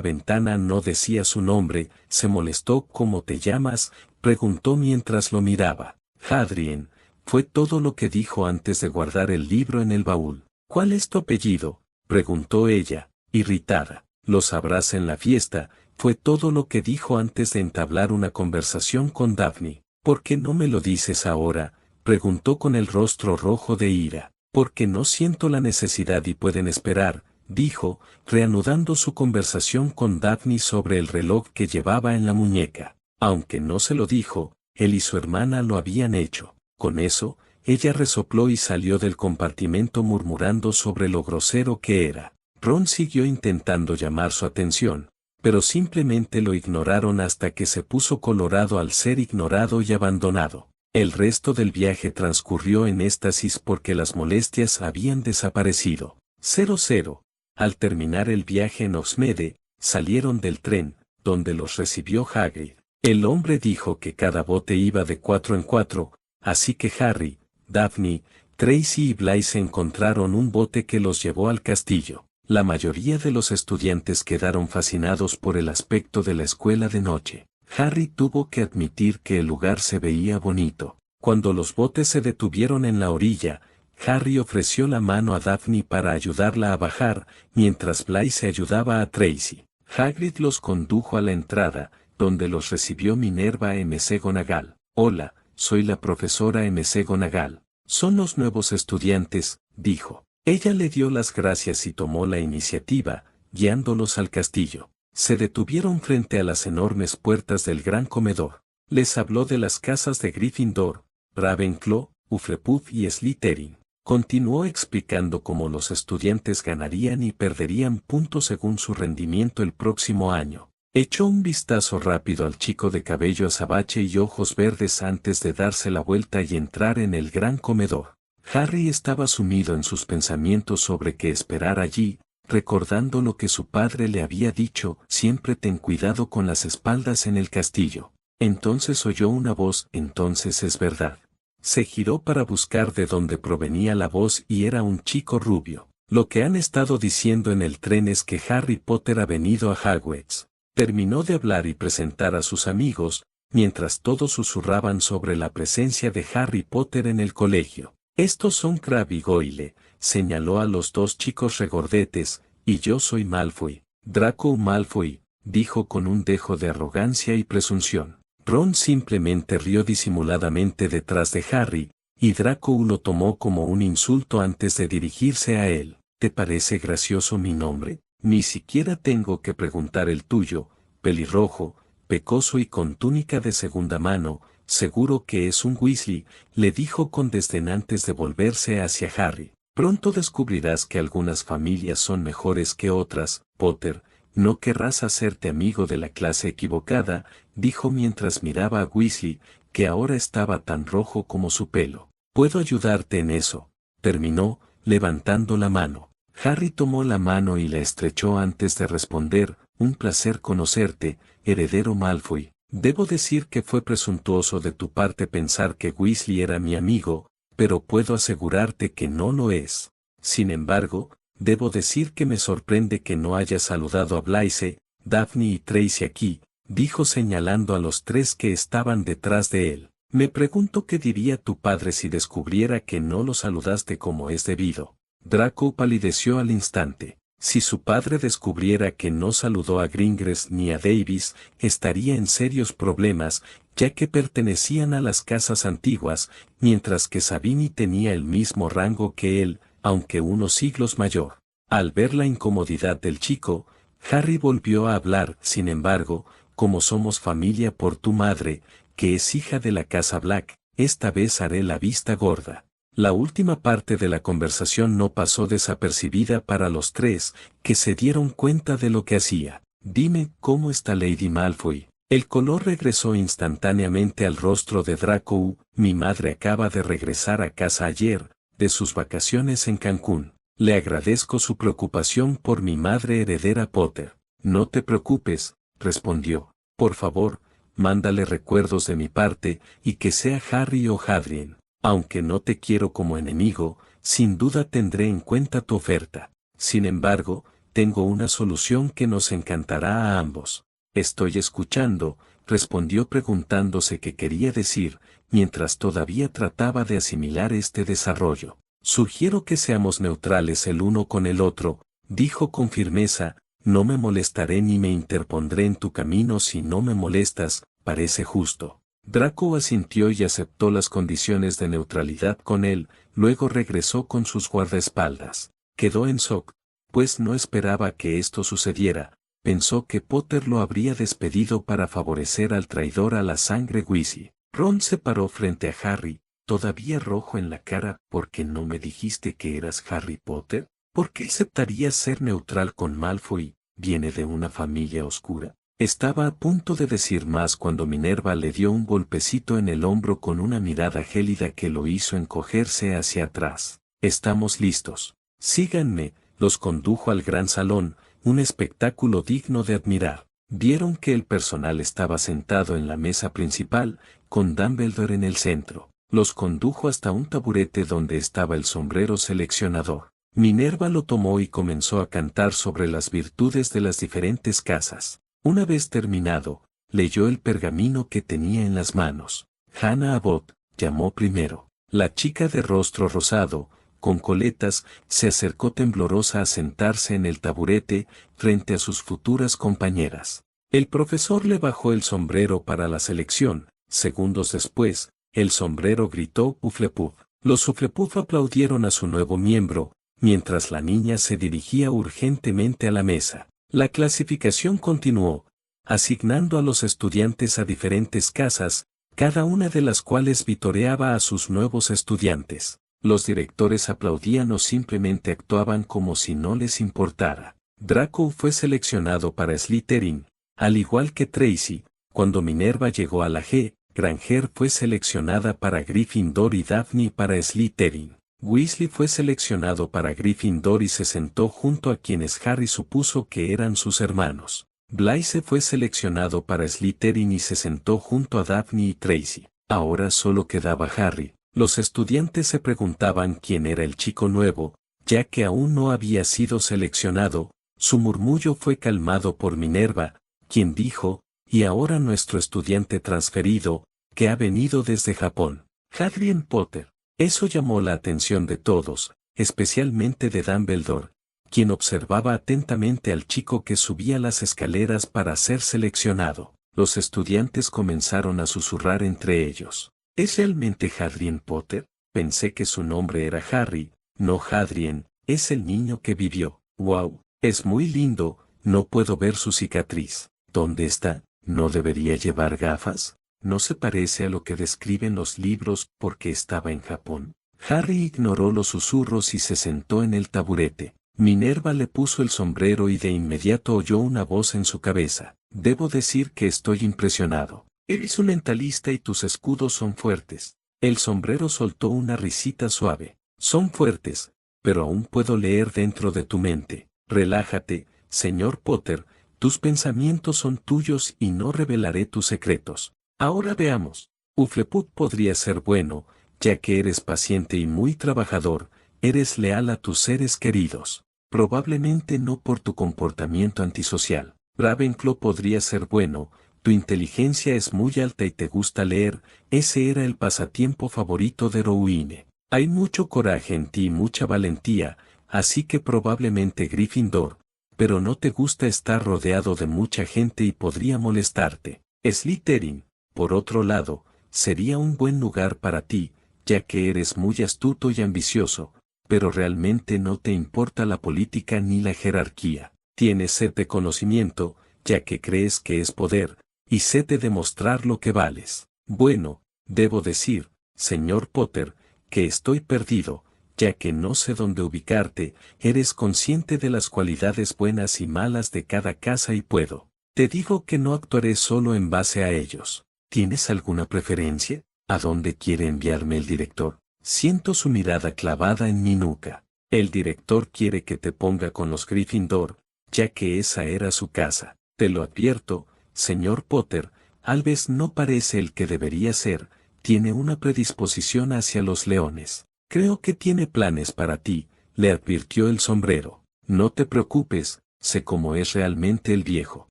ventana no decía su nombre, se molestó. ¿Cómo te llamas?, preguntó mientras lo miraba. Hadrien, fue todo lo que dijo antes de guardar el libro en el baúl. ¿Cuál es tu apellido?, preguntó ella, irritada. Lo sabrás en la fiesta, fue todo lo que dijo antes de entablar una conversación con Daphne. ¿Por qué no me lo dices ahora?, preguntó con el rostro rojo de ira. Porque no siento la necesidad y pueden esperar, dijo, reanudando su conversación con Daphne sobre el reloj que llevaba en la muñeca. Aunque no se lo dijo, él y su hermana lo habían hecho. Con eso, ella resopló y salió del compartimento murmurando sobre lo grosero que era. Ron siguió intentando llamar su atención, pero simplemente lo ignoraron hasta que se puso colorado al ser ignorado y abandonado. El resto del viaje transcurrió en éxtasis porque las molestias habían desaparecido. 00. Al terminar el viaje en Hogsmeade, salieron del tren, donde los recibió Hagrid. El hombre dijo que cada bote iba de 4 en 4, así que Harry, Daphne, Tracy y Blaise encontraron un bote que los llevó al castillo. La mayoría de los estudiantes quedaron fascinados por el aspecto de la escuela de noche. Harry tuvo que admitir que el lugar se veía bonito. Cuando los botes se detuvieron en la orilla, Harry ofreció la mano a Daphne para ayudarla a bajar, mientras Blaise ayudaba a Tracy. Hagrid los condujo a la entrada, donde los recibió Minerva McGonagall. Hola, soy la profesora McGonagall. Son los nuevos estudiantes, dijo. Ella le dio las gracias y tomó la iniciativa, guiándolos al castillo. Se detuvieron frente a las enormes puertas del gran comedor. Les habló de las casas de Gryffindor, Ravenclaw, Hufflepuff y Slytherin. Continuó explicando cómo los estudiantes ganarían y perderían puntos según su rendimiento el próximo año. Echó un vistazo rápido al chico de cabello azabache y ojos verdes antes de darse la vuelta y entrar en el gran comedor. Harry estaba sumido en sus pensamientos sobre qué esperar allí, recordando lo que su padre le había dicho: siempre ten cuidado con las espaldas en el castillo. Entonces oyó una voz: entonces es verdad. Se giró para buscar de dónde provenía la voz y era un chico rubio. Lo que han estado diciendo en el tren es que Harry Potter ha venido a Hogwarts. Terminó de hablar y presentar a sus amigos, mientras todos susurraban sobre la presencia de Harry Potter en el colegio. Estos son Crabbe y Goyle, señaló a los dos chicos regordetes, y yo soy Malfoy. Draco Malfoy, dijo con un dejo de arrogancia y presunción. Ron simplemente rió disimuladamente detrás de Harry, y Draco lo tomó como un insulto antes de dirigirse a él. ¿Te parece gracioso mi nombre? Ni siquiera tengo que preguntar el tuyo, pelirrojo, pecoso y con túnica de segunda mano, seguro que es un Weasley, le dijo con desdén antes de volverse hacia Harry. Pronto descubrirás que algunas familias son mejores que otras, Potter. No querrás hacerte amigo de la clase equivocada, dijo mientras miraba a Weasley, que ahora estaba tan rojo como su pelo. Puedo ayudarte en eso, terminó, levantando la mano. Harry tomó la mano y la estrechó antes de responder: un placer conocerte, heredero Malfoy. Debo decir que fue presuntuoso de tu parte pensar que Weasley era mi amigo, pero puedo asegurarte que no lo es. Sin embargo, debo decir que me sorprende que no hayas saludado a Blaise, Daphne y Tracy aquí, dijo señalando a los tres que estaban detrás de él. Me pregunto qué diría tu padre si descubriera que no lo saludaste como es debido. Draco palideció al instante. Si su padre descubriera que no saludó a Gringotts ni a Davis, estaría en serios problemas, ya que pertenecían a las casas antiguas, mientras que Sabini tenía el mismo rango que él, aunque unos siglos mayor. Al ver la incomodidad del chico, Harry volvió a hablar: sin embargo, como somos familia por tu madre, que es hija de la casa Black, esta vez haré la vista gorda. La última parte de la conversación no pasó desapercibida para los tres, que se dieron cuenta de lo que hacía. Dime, ¿cómo está Lady Malfoy? El color regresó instantáneamente al rostro de Draco. Mi madre acaba de regresar a casa ayer, de sus vacaciones en Cancún. Le agradezco su preocupación por mi madre heredera Potter. No te preocupes, respondió. Por favor, mándale recuerdos de mi parte, y que sea Harry o Hadrian. Aunque no te quiero como enemigo, sin duda tendré en cuenta tu oferta. Sin embargo, tengo una solución que nos encantará a ambos. Estoy escuchando, respondió preguntándose qué quería decir, mientras todavía trataba de asimilar este desarrollo. Sugiero que seamos neutrales el uno con el otro, dijo con firmeza. No me molestaré ni me interpondré en tu camino si no me molestas, parece justo. Draco asintió y aceptó las condiciones de neutralidad con él, luego regresó con sus guardaespaldas. Quedó en shock, pues no esperaba que esto sucediera. Pensó que Potter lo habría despedido para favorecer al traidor a la sangre Weasley. Ron se paró frente a Harry, todavía rojo en la cara. ¿Por qué no me dijiste que eras Harry Potter? ¿Por qué aceptarías ser neutral con Malfoy? ¿Viene de una familia oscura? Estaba a punto de decir más cuando Minerva le dio un golpecito en el hombro con una mirada gélida que lo hizo encogerse hacia atrás. Estamos listos. Síganme, los condujo al gran salón, un espectáculo digno de admirar. Vieron que el personal estaba sentado en la mesa principal, con Dumbledore en el centro. Los condujo hasta un taburete donde estaba el sombrero seleccionador. Minerva lo tomó y comenzó a cantar sobre las virtudes de las diferentes casas. Una vez terminado, leyó el pergamino que tenía en las manos. Hannah Abbott, llamó primero. La chica de rostro rosado, con coletas, se acercó temblorosa a sentarse en el taburete, frente a sus futuras compañeras. El profesor le bajó el sombrero para la selección. Segundos después, el sombrero gritó Hufflepuff. Los Hufflepuff aplaudieron a su nuevo miembro, mientras la niña se dirigía urgentemente a la mesa. La clasificación continuó, asignando a los estudiantes a diferentes casas, cada una de las cuales vitoreaba a sus nuevos estudiantes. Los directores aplaudían o simplemente actuaban como si no les importara. Draco fue seleccionado para Slytherin, al igual que Tracy. Cuando Minerva llegó a la G, Granger fue seleccionada para Gryffindor y Daphne para Slytherin. Weasley fue seleccionado para Gryffindor y se sentó junto a quienes Harry supuso que eran sus hermanos. Blythe fue seleccionado para Slytherin y se sentó junto a Daphne y Tracy. Ahora solo quedaba Harry. Los estudiantes se preguntaban quién era el chico nuevo, ya que aún no había sido seleccionado. Su murmullo fue calmado por Minerva, quien dijo, y ahora nuestro estudiante transferido, que ha venido desde Japón, Harry Potter. Eso llamó la atención de todos, especialmente de Dumbledore, quien observaba atentamente al chico que subía las escaleras para ser seleccionado. Los estudiantes comenzaron a susurrar entre ellos. ¿Es realmente Hadrien Potter? Pensé que su nombre era Harry, no Hadrien, es el niño que vivió. ¡Wow! Es muy lindo, no puedo ver su cicatriz. ¿Dónde está? ¿No debería llevar gafas? ¿No se parece a lo que describen los libros porque estaba en Japón? Harry ignoró los susurros y se sentó en el taburete. Minerva le puso el sombrero y de inmediato oyó una voz en su cabeza. Debo decir que estoy impresionado. Eres un mentalista y tus escudos son fuertes. El sombrero soltó una risita suave. Son fuertes, pero aún puedo leer dentro de tu mente. Relájate, señor Potter, tus pensamientos son tuyos y no revelaré tus secretos. Ahora veamos. Hufflepuff podría ser bueno, ya que eres paciente y muy trabajador, eres leal a tus seres queridos. Probablemente no por tu comportamiento antisocial. Ravenclaw podría ser bueno, tu inteligencia es muy alta y te gusta leer, ese era el pasatiempo favorito de Rowena. Hay mucho coraje en ti y mucha valentía, así que probablemente Gryffindor, pero no te gusta estar rodeado de mucha gente y podría molestarte. Slytherin, por otro lado, sería un buen lugar para ti, ya que eres muy astuto y ambicioso, pero realmente no te importa la política ni la jerarquía. Tienes sed de conocimiento, ya que crees que es poder, y sed de demostrar lo que vales. Bueno, debo decir, señor Potter, que estoy perdido, ya que no sé dónde ubicarte, eres consciente de las cualidades buenas y malas de cada casa y puedo. Te digo que no actuaré solo en base a ellos. ¿Tienes alguna preferencia? ¿A dónde quiere enviarme el director? Siento su mirada clavada en mi nuca. El director quiere que te ponga con los Gryffindor, ya que esa era su casa. Te lo advierto, señor Potter, Albus no parece el que debería ser, tiene una predisposición hacia los leones. Creo que tiene planes para ti, le advirtió el sombrero. No te preocupes, sé cómo es realmente el viejo.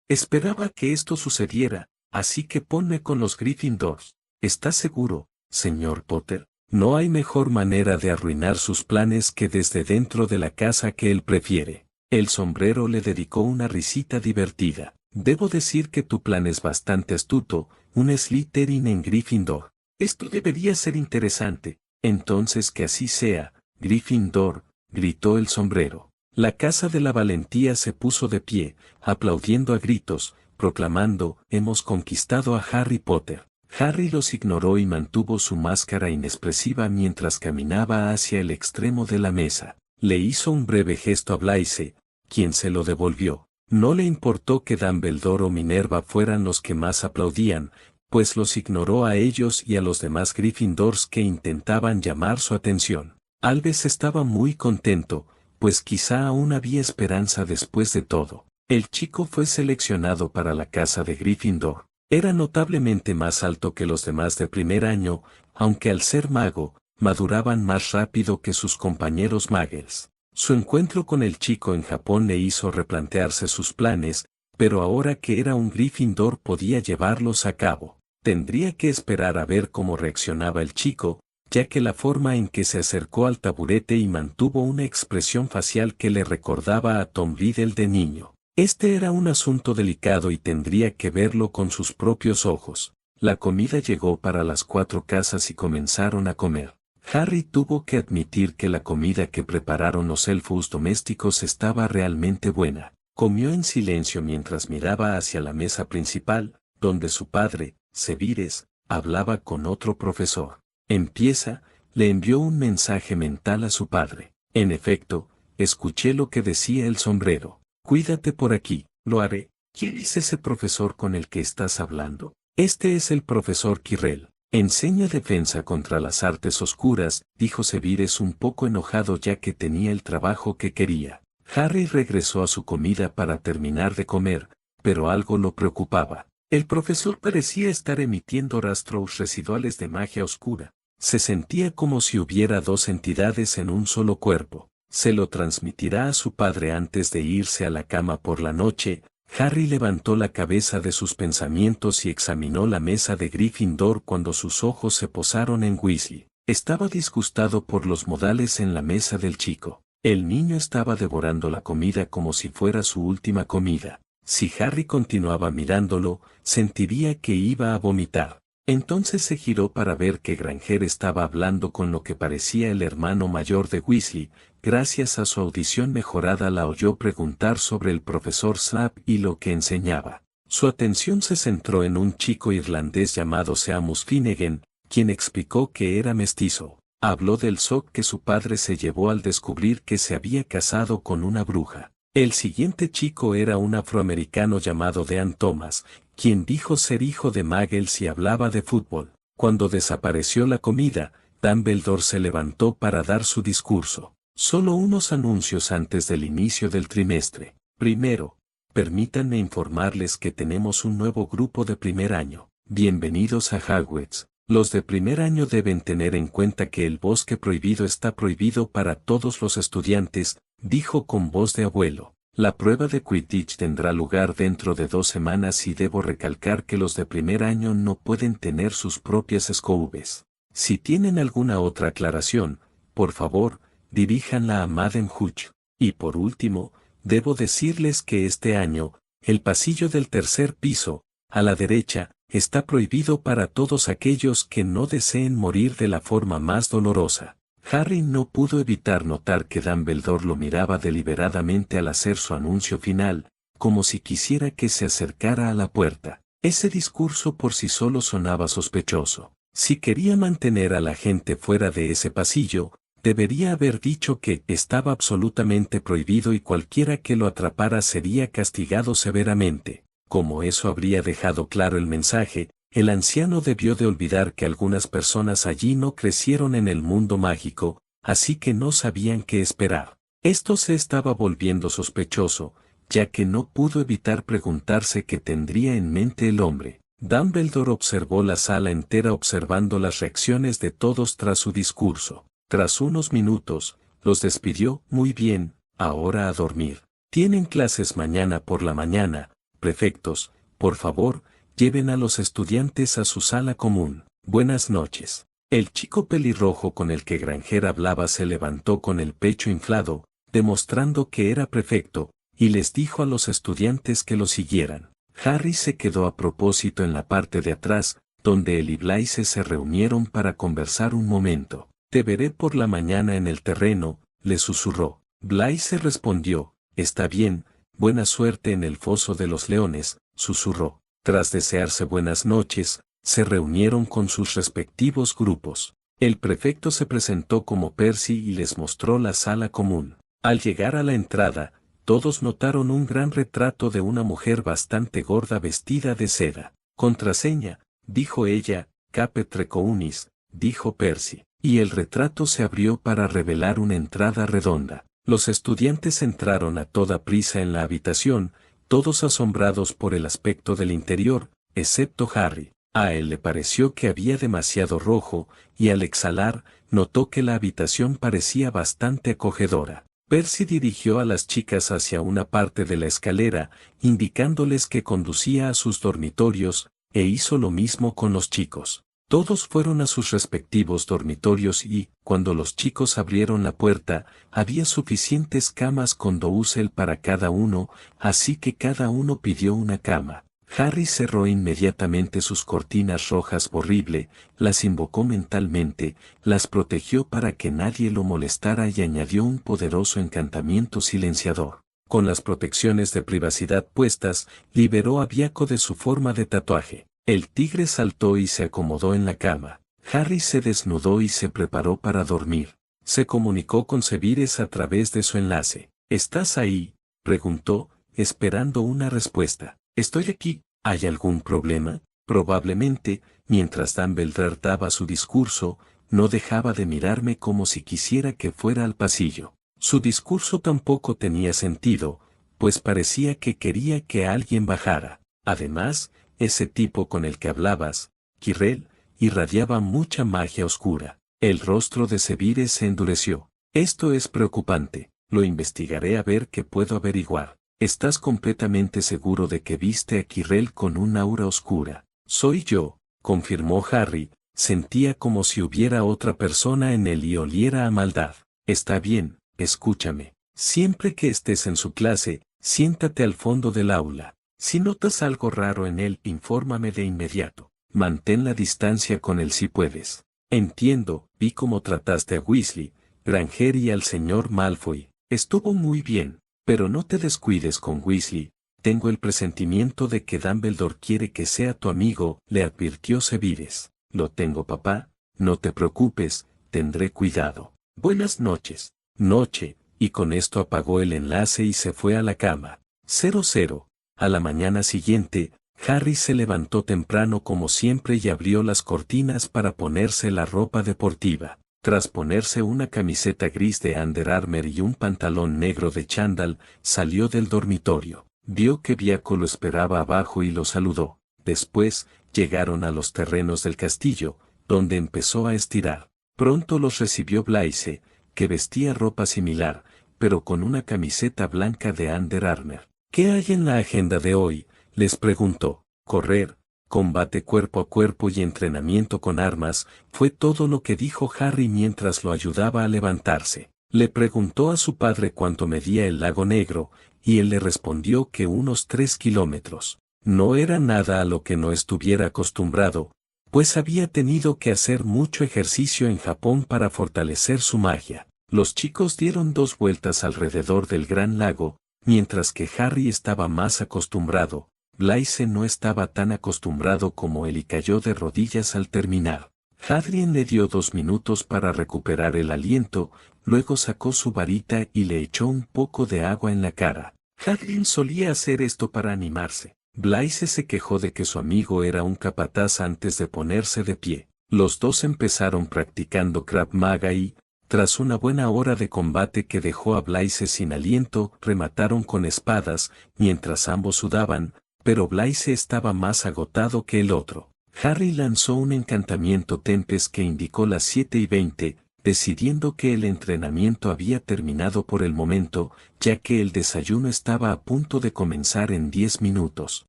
Esperaba que esto sucediera, así que ponme con los Gryffindors. ¿Estás seguro, señor Potter? No hay mejor manera de arruinar sus planes que desde dentro de la casa que él prefiere. El sombrero le dedicó una risita divertida. Debo decir que tu plan es bastante astuto, un Slytherin en Gryffindor. Esto debería ser interesante. Entonces que así sea, Gryffindor, gritó el sombrero. La casa de la valentía se puso de pie, aplaudiendo a gritos, proclamando, hemos conquistado a Harry Potter. Harry los ignoró y mantuvo su máscara inexpresiva mientras caminaba hacia el extremo de la mesa. Le hizo un breve gesto a Blythe, quien se lo devolvió. No le importó que Dumbledore o Minerva fueran los que más aplaudían, pues los ignoró a ellos y a los demás Gryffindors que intentaban llamar su atención. Albus estaba muy contento, pues quizá aún había esperanza después de todo. El chico fue seleccionado para la casa de Gryffindor. Era notablemente más alto que los demás de primer año, aunque al ser mago, maduraban más rápido que sus compañeros muggles. Su encuentro con el chico en Japón le hizo replantearse sus planes, pero ahora que era un Gryffindor podía llevarlos a cabo. Tendría que esperar a ver cómo reaccionaba el chico, ya que la forma en que se acercó al taburete y mantuvo una expresión facial que le recordaba a Tom Riddle de niño. Este era un asunto delicado y tendría que verlo con sus propios ojos. La comida llegó para las 4 casas y comenzaron a comer. Harry tuvo que admitir que la comida que prepararon los elfos domésticos estaba realmente buena. Comió en silencio mientras miraba hacia la mesa principal, donde su padre, Severus, hablaba con otro profesor. Empieza, le envió un mensaje mental a su padre. En efecto, escuché lo que decía el sombrero. Cuídate por aquí, lo haré. ¿Quién es ese profesor con el que estás hablando? Este es el profesor Quirrell. Enseña defensa contra las artes oscuras, dijo Severus un poco enojado ya que tenía el trabajo que quería. Harry regresó a su comida para terminar de comer, pero algo lo preocupaba. El profesor parecía estar emitiendo rastros residuales de magia oscura. Se sentía como si hubiera dos entidades en un solo cuerpo. ¿Se lo transmitirá a su padre antes de irse a la cama por la noche? Harry levantó la cabeza de sus pensamientos y examinó la mesa de Gryffindor cuando sus ojos se posaron en Weasley. Estaba disgustado por los modales en la mesa del chico. El niño estaba devorando la comida como si fuera su última comida. Si Harry continuaba mirándolo, sentiría que iba a vomitar. Entonces se giró para ver que Granger estaba hablando con lo que parecía el hermano mayor de Weasley. Gracias a su audición mejorada la oyó preguntar sobre el profesor Snape y lo que enseñaba. Su atención se centró en un chico irlandés llamado Seamus Finnegan, quien explicó que era mestizo. Habló del shock que su padre se llevó al descubrir que se había casado con una bruja. El siguiente chico era un afroamericano llamado Dean Thomas, quien dijo ser hijo de Muggles y hablaba de fútbol. Cuando desapareció la comida, Dumbledore se levantó para dar su discurso. Solo unos anuncios antes del inicio del trimestre. Primero, permítanme informarles que tenemos un nuevo grupo de primer año. Bienvenidos a Hogwarts. Los de primer año deben tener en cuenta que el bosque prohibido está prohibido para todos los estudiantes, dijo con voz de abuelo. La prueba de Quidditch tendrá lugar dentro de 2 semanas y debo recalcar que los de primer año no pueden tener sus propias escobas. Si tienen alguna otra aclaración, por favor, diríjanla a Madame Hooch. Y por último, debo decirles que este año, el pasillo del tercer piso, a la derecha, está prohibido para todos aquellos que no deseen morir de la forma más dolorosa. Harry no pudo evitar notar que Dumbledore lo miraba deliberadamente al hacer su anuncio final, como si quisiera que se acercara a la puerta. Ese discurso por sí solo sonaba sospechoso. Si quería mantener a la gente fuera de ese pasillo, debería haber dicho que estaba absolutamente prohibido y cualquiera que lo atrapara sería castigado severamente. Como eso habría dejado claro el mensaje, el anciano debió de olvidar que algunas personas allí no crecieron en el mundo mágico, así que no sabían qué esperar. Esto se estaba volviendo sospechoso, ya que no pudo evitar preguntarse qué tendría en mente el hombre. Dumbledore observó la sala entera observando las reacciones de todos tras su discurso. Tras unos minutos, los despidió. Muy bien, ahora a dormir. Tienen clases mañana por la mañana. Prefectos, por favor, lleven a los estudiantes a su sala común. Buenas noches. El chico pelirrojo con el que Granger hablaba se levantó con el pecho inflado, demostrando que era prefecto, y les dijo a los estudiantes que lo siguieran. Harry se quedó a propósito en la parte de atrás, donde él y Blaise se reunieron para conversar un momento. Te veré por la mañana en el terreno, le susurró. Blaise respondió, está bien. Buena suerte en el foso de los leones, susurró. Tras desearse buenas noches, se reunieron con sus respectivos grupos. El prefecto se presentó como Percy y les mostró la sala común. Al llegar a la entrada, todos notaron un gran retrato de una mujer bastante gorda vestida de seda. Contraseña, dijo ella. Capet Recounis, dijo Percy. Y el retrato se abrió para revelar una entrada redonda. Los estudiantes entraron a toda prisa en la habitación, todos asombrados por el aspecto del interior, excepto Harry. A él le pareció que había demasiado rojo, y al exhalar, notó que la habitación parecía bastante acogedora. Percy dirigió a las chicas hacia una parte de la escalera, indicándoles que conducía a sus dormitorios, e hizo lo mismo con los chicos. Todos fueron a sus respectivos dormitorios y, cuando los chicos abrieron la puerta, había suficientes camas con dousel para cada uno, así que cada uno pidió una cama. Harry cerró inmediatamente sus cortinas rojas horrible, las invocó mentalmente, las protegió para que nadie lo molestara y añadió un poderoso encantamiento silenciador. Con las protecciones de privacidad puestas, liberó a Biaco de su forma de tatuaje. El tigre saltó y se acomodó en la cama. Harry se desnudó y se preparó para dormir. Se comunicó con Sebires a través de su enlace. ¿Estás ahí?, preguntó, esperando una respuesta. Estoy aquí. ¿Hay algún problema? Probablemente, mientras Dumbledore daba su discurso, no dejaba de mirarme como si quisiera que fuera al pasillo. Su discurso tampoco tenía sentido, pues parecía que quería que alguien bajara. Además, ese tipo con el que hablabas, Quirrell, irradiaba mucha magia oscura. El rostro de Sebires se endureció. Esto es preocupante. Lo investigaré a ver qué puedo averiguar. ¿Estás completamente seguro de que viste a Quirrell con un aura oscura? Soy yo, confirmó Harry. Sentía como si hubiera otra persona en él y oliera a maldad. Está bien, escúchame. Siempre que estés en su clase, siéntate al fondo del aula. Si notas algo raro en él, infórmame de inmediato. Mantén la distancia con él si puedes. Entiendo, vi cómo trataste a Weasley, Granger y al señor Malfoy. Estuvo muy bien. Pero no te descuides con Weasley, tengo el presentimiento de que Dumbledore quiere que sea tu amigo, le advirtió Sebires. Lo tengo, papá, no te preocupes, tendré cuidado. Buenas noches. Noche, y con esto apagó el enlace y se fue a la cama. 00. A la mañana siguiente, Harry se levantó temprano como siempre y abrió las cortinas para ponerse la ropa deportiva. Tras ponerse una camiseta gris de Under Armour y un pantalón negro de chándal, salió del dormitorio. Vio que Biaco lo esperaba abajo y lo saludó. Después, llegaron a los terrenos del castillo, donde empezó a estirar. Pronto los recibió Blaise, que vestía ropa similar, pero con una camiseta blanca de Under Armour. ¿Qué hay en la agenda de hoy?, les preguntó. Correr, combate cuerpo a cuerpo y entrenamiento con armas, fue todo lo que dijo Harry mientras lo ayudaba a levantarse. Le preguntó a su padre cuánto medía el lago Negro, y él le respondió que unos 3 kilómetros. No era nada a lo que no estuviera acostumbrado, pues había tenido que hacer mucho ejercicio en Japón para fortalecer su magia. Los chicos dieron 2 vueltas alrededor del gran lago, mientras que Harry estaba más acostumbrado. Blaise no estaba tan acostumbrado como él y cayó de rodillas al terminar. Hadrien le dio 2 minutos para recuperar el aliento, luego sacó su varita y le echó un poco de agua en la cara. Hadrien solía hacer esto para animarse. Blaise se quejó de que su amigo era un capataz antes de ponerse de pie. Los dos empezaron practicando Krav Maga y, tras una buena hora de combate que dejó a Blaise sin aliento, remataron con espadas, mientras ambos sudaban, pero Blaise estaba más agotado que el otro. Harry lanzó un encantamiento Tempest que indicó las 7:20, decidiendo que el entrenamiento había terminado por el momento, ya que el desayuno estaba a punto de comenzar en 10 minutos.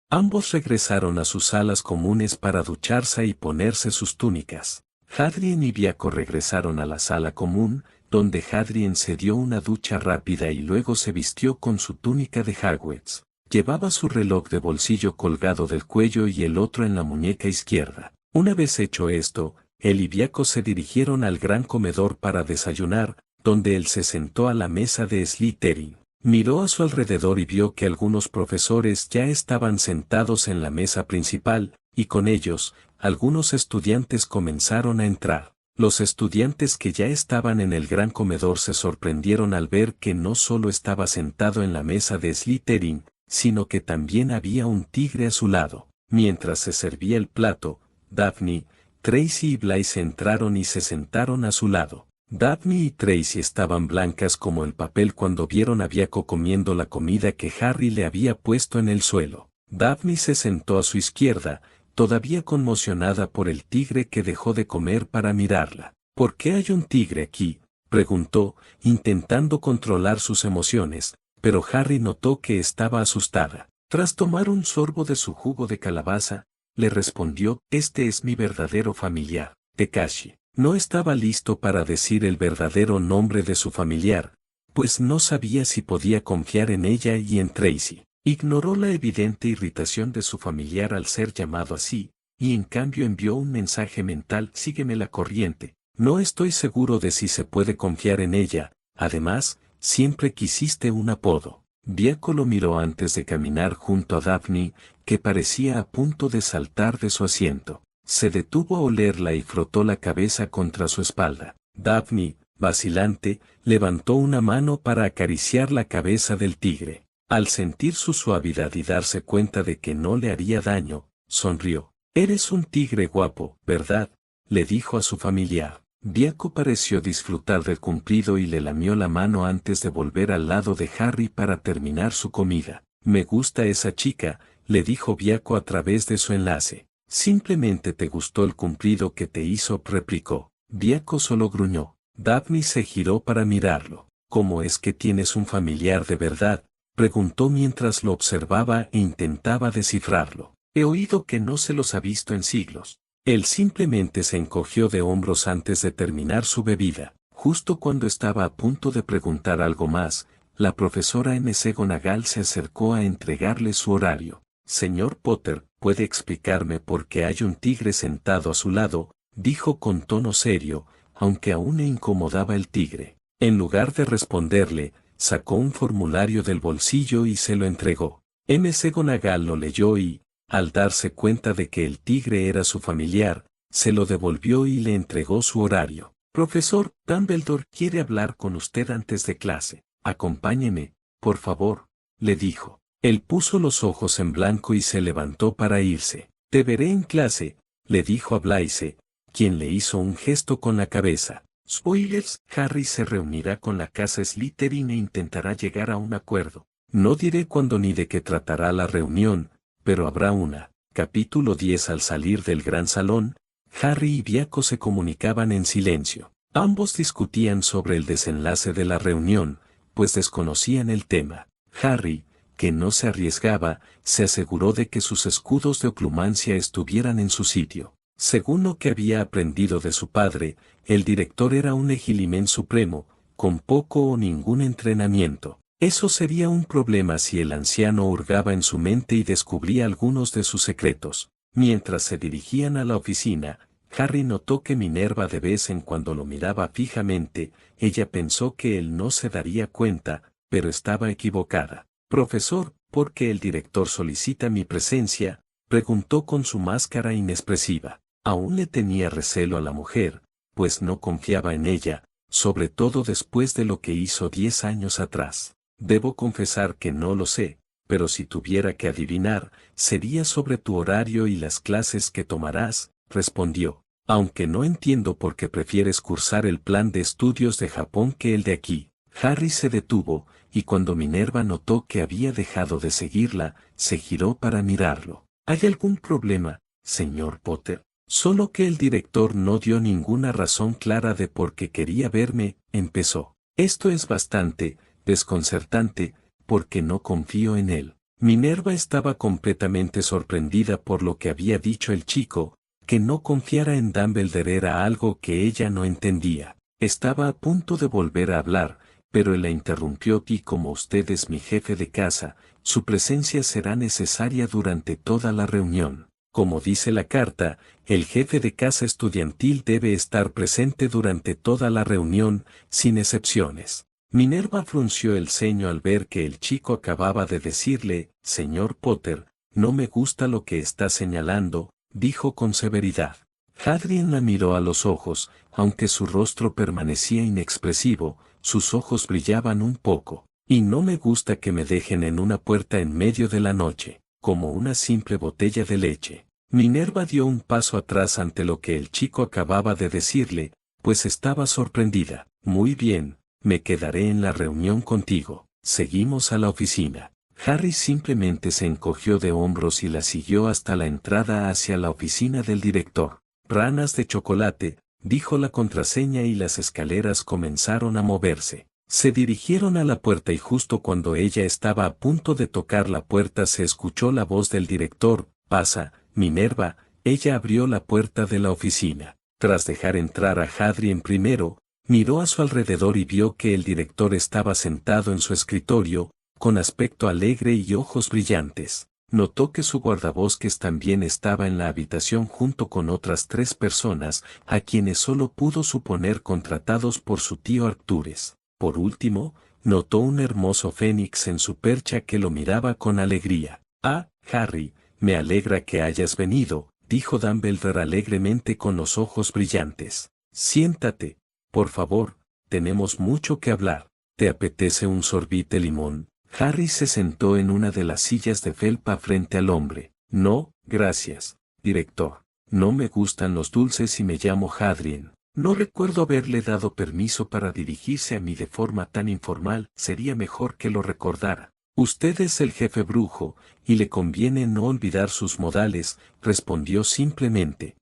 Ambos regresaron a sus salas comunes para ducharse y ponerse sus túnicas. Hadrien y Biaco regresaron a la sala común, donde Hadrien se dio una ducha rápida y luego se vistió con su túnica de Hogwarts. Llevaba su reloj de bolsillo colgado del cuello y el otro en la muñeca izquierda. Una vez hecho esto, él y Biaco se dirigieron al gran comedor para desayunar, donde él se sentó a la mesa de Slytherin. Miró a su alrededor y vio que algunos profesores ya estaban sentados en la mesa principal, y con ellos, algunos estudiantes comenzaron a entrar. Los estudiantes que ya estaban en el gran comedor se sorprendieron al ver que no solo estaba sentado en la mesa de Slytherin, sino que también había un tigre a su lado. Mientras se servía el plato, Daphne, Tracy y Blaise entraron y se sentaron a su lado. Daphne y Tracy estaban blancas como el papel cuando vieron a Biaco comiendo la comida que Harry le había puesto en el suelo. Daphne se sentó a su izquierda, todavía conmocionada por el tigre que dejó de comer para mirarla. ¿Por qué hay un tigre aquí?, preguntó, intentando controlar sus emociones, pero Harry notó que estaba asustada. Tras tomar un sorbo de su jugo de calabaza, le respondió: «Este es mi verdadero familiar, Tekashi». No estaba listo para decir el verdadero nombre de su familiar, pues no sabía si podía confiar en ella y en Tracy. Ignoró la evidente irritación de su familiar al ser llamado así, y en cambio envió un mensaje mental: sígueme la corriente. No estoy seguro de si se puede confiar en ella, además, siempre quisiste un apodo. Viaco lo miró antes de caminar junto a Daphne, que parecía a punto de saltar de su asiento. Se detuvo a olerla y frotó la cabeza contra su espalda. Daphne, vacilante, levantó una mano para acariciar la cabeza del tigre. Al sentir su suavidad y darse cuenta de que no le haría daño, sonrió. «Eres un tigre guapo, ¿verdad?», le dijo a su familiar. Viaco pareció disfrutar del cumplido y le lamió la mano antes de volver al lado de Harry para terminar su comida. «Me gusta esa chica», le dijo Viaco a través de su enlace. «Simplemente te gustó el cumplido que te hizo», replicó. Viaco solo gruñó. Daphne se giró para mirarlo. «¿Cómo es que tienes un familiar de verdad?», preguntó mientras lo observaba e intentaba descifrarlo. «He oído que no se los ha visto en siglos». Él simplemente se encogió de hombros antes de terminar su bebida. Justo cuando estaba a punto de preguntar algo más, la profesora McGonagall se acercó a entregarle su horario. «Señor Potter, ¿puede explicarme por qué hay un tigre sentado a su lado?», dijo con tono serio, aunque aún le incomodaba el tigre. En lugar de responderle, sacó un formulario del bolsillo y se lo entregó. McGonagall lo leyó y, al darse cuenta de que el tigre era su familiar, se lo devolvió y le entregó su horario. «Profesor, Dumbledore quiere hablar con usted antes de clase. Acompáñeme, por favor», le dijo. Él puso los ojos en blanco y se levantó para irse. «Te veré en clase», le dijo a Blaise, quien le hizo un gesto con la cabeza. Spoilers: Harry se reunirá con la casa Slytherin e intentará llegar a un acuerdo. No diré cuándo ni de qué tratará la reunión, pero habrá una. Capítulo 10. Al salir del gran salón, Harry y Viaco se comunicaban en silencio. Ambos discutían sobre el desenlace de la reunión, pues desconocían el tema. Harry, que no se arriesgaba, se aseguró de que sus escudos de oclumancia estuvieran en su sitio. Según lo que había aprendido de su padre, el director era un Legilimens supremo, con poco o ningún entrenamiento. Eso sería un problema si el anciano hurgaba en su mente y descubría algunos de sus secretos. Mientras se dirigían a la oficina, Harry notó que Minerva de vez en cuando lo miraba fijamente. Ella pensó que él no se daría cuenta, pero estaba equivocada. «Profesor, ¿por qué el director solicita mi presencia?», preguntó con su máscara inexpresiva. Aún le tenía recelo a la mujer, pues no confiaba en ella, sobre todo después de lo que hizo 10 años atrás. «Debo confesar que no lo sé, pero si tuviera que adivinar, sería sobre tu horario y las clases que tomarás», respondió. «Aunque no entiendo por qué prefieres cursar el plan de estudios de Japón que el de aquí». Harry se detuvo, y cuando Minerva notó que había dejado de seguirla, se giró para mirarlo. «¿Hay algún problema, señor Potter?». «Solo que el director no dio ninguna razón clara de por qué quería verme», empezó. «Esto es bastante desconcertante, porque no confío en él». Minerva estaba completamente sorprendida por lo que había dicho el chico. Que no confiara en Dumbledore era algo que ella no entendía. Estaba a punto de volver a hablar, pero él la interrumpió. «Y como usted es mi jefe de casa, su presencia será necesaria durante toda la reunión. Como dice la carta, el jefe de casa estudiantil debe estar presente durante toda la reunión, sin excepciones». Minerva frunció el ceño al ver que el chico acababa de decirle: «Señor Potter, no me gusta lo que está señalando», dijo con severidad. Hadrian la miró a los ojos, aunque su rostro permanecía inexpresivo, sus ojos brillaban un poco. «Y no me gusta que me dejen en una puerta en medio de la noche, como una simple botella de leche». Minerva dio un paso atrás ante lo que el chico acababa de decirle, pues estaba sorprendida. «Muy bien, me quedaré en la reunión contigo. Seguimos a la oficina». Harry simplemente se encogió de hombros y la siguió hasta la entrada hacia la oficina del director. «Ranas de chocolate», dijo la contraseña y las escaleras comenzaron a moverse. Se dirigieron a la puerta y justo cuando ella estaba a punto de tocar la puerta se escuchó la voz del director: «Pasa, Minerva». Ella abrió la puerta de la oficina. Tras dejar entrar a Hadrian primero, miró a su alrededor y vio que el director estaba sentado en su escritorio, con aspecto alegre y ojos brillantes. Notó que su guardabosques también estaba en la habitación junto con otras 3 personas, a quienes solo pudo suponer contratados por su tío Artures. Por último, notó un hermoso fénix en su percha que lo miraba con alegría. «Ah, Harry, me alegra que hayas venido», dijo Dumbledore alegremente con los ojos brillantes. «Siéntate, por favor, tenemos mucho que hablar. ¿Te apetece un sorbit de limón?» Harry se sentó en una de las sillas de felpa frente al hombre. «No, gracias, director. No me gustan los dulces y me llamo Hadrien. No recuerdo haberle dado permiso para dirigirse a mí de forma tan informal. Sería mejor que lo recordara. Usted es el jefe brujo, y le conviene no olvidar sus modales», respondió simplemente.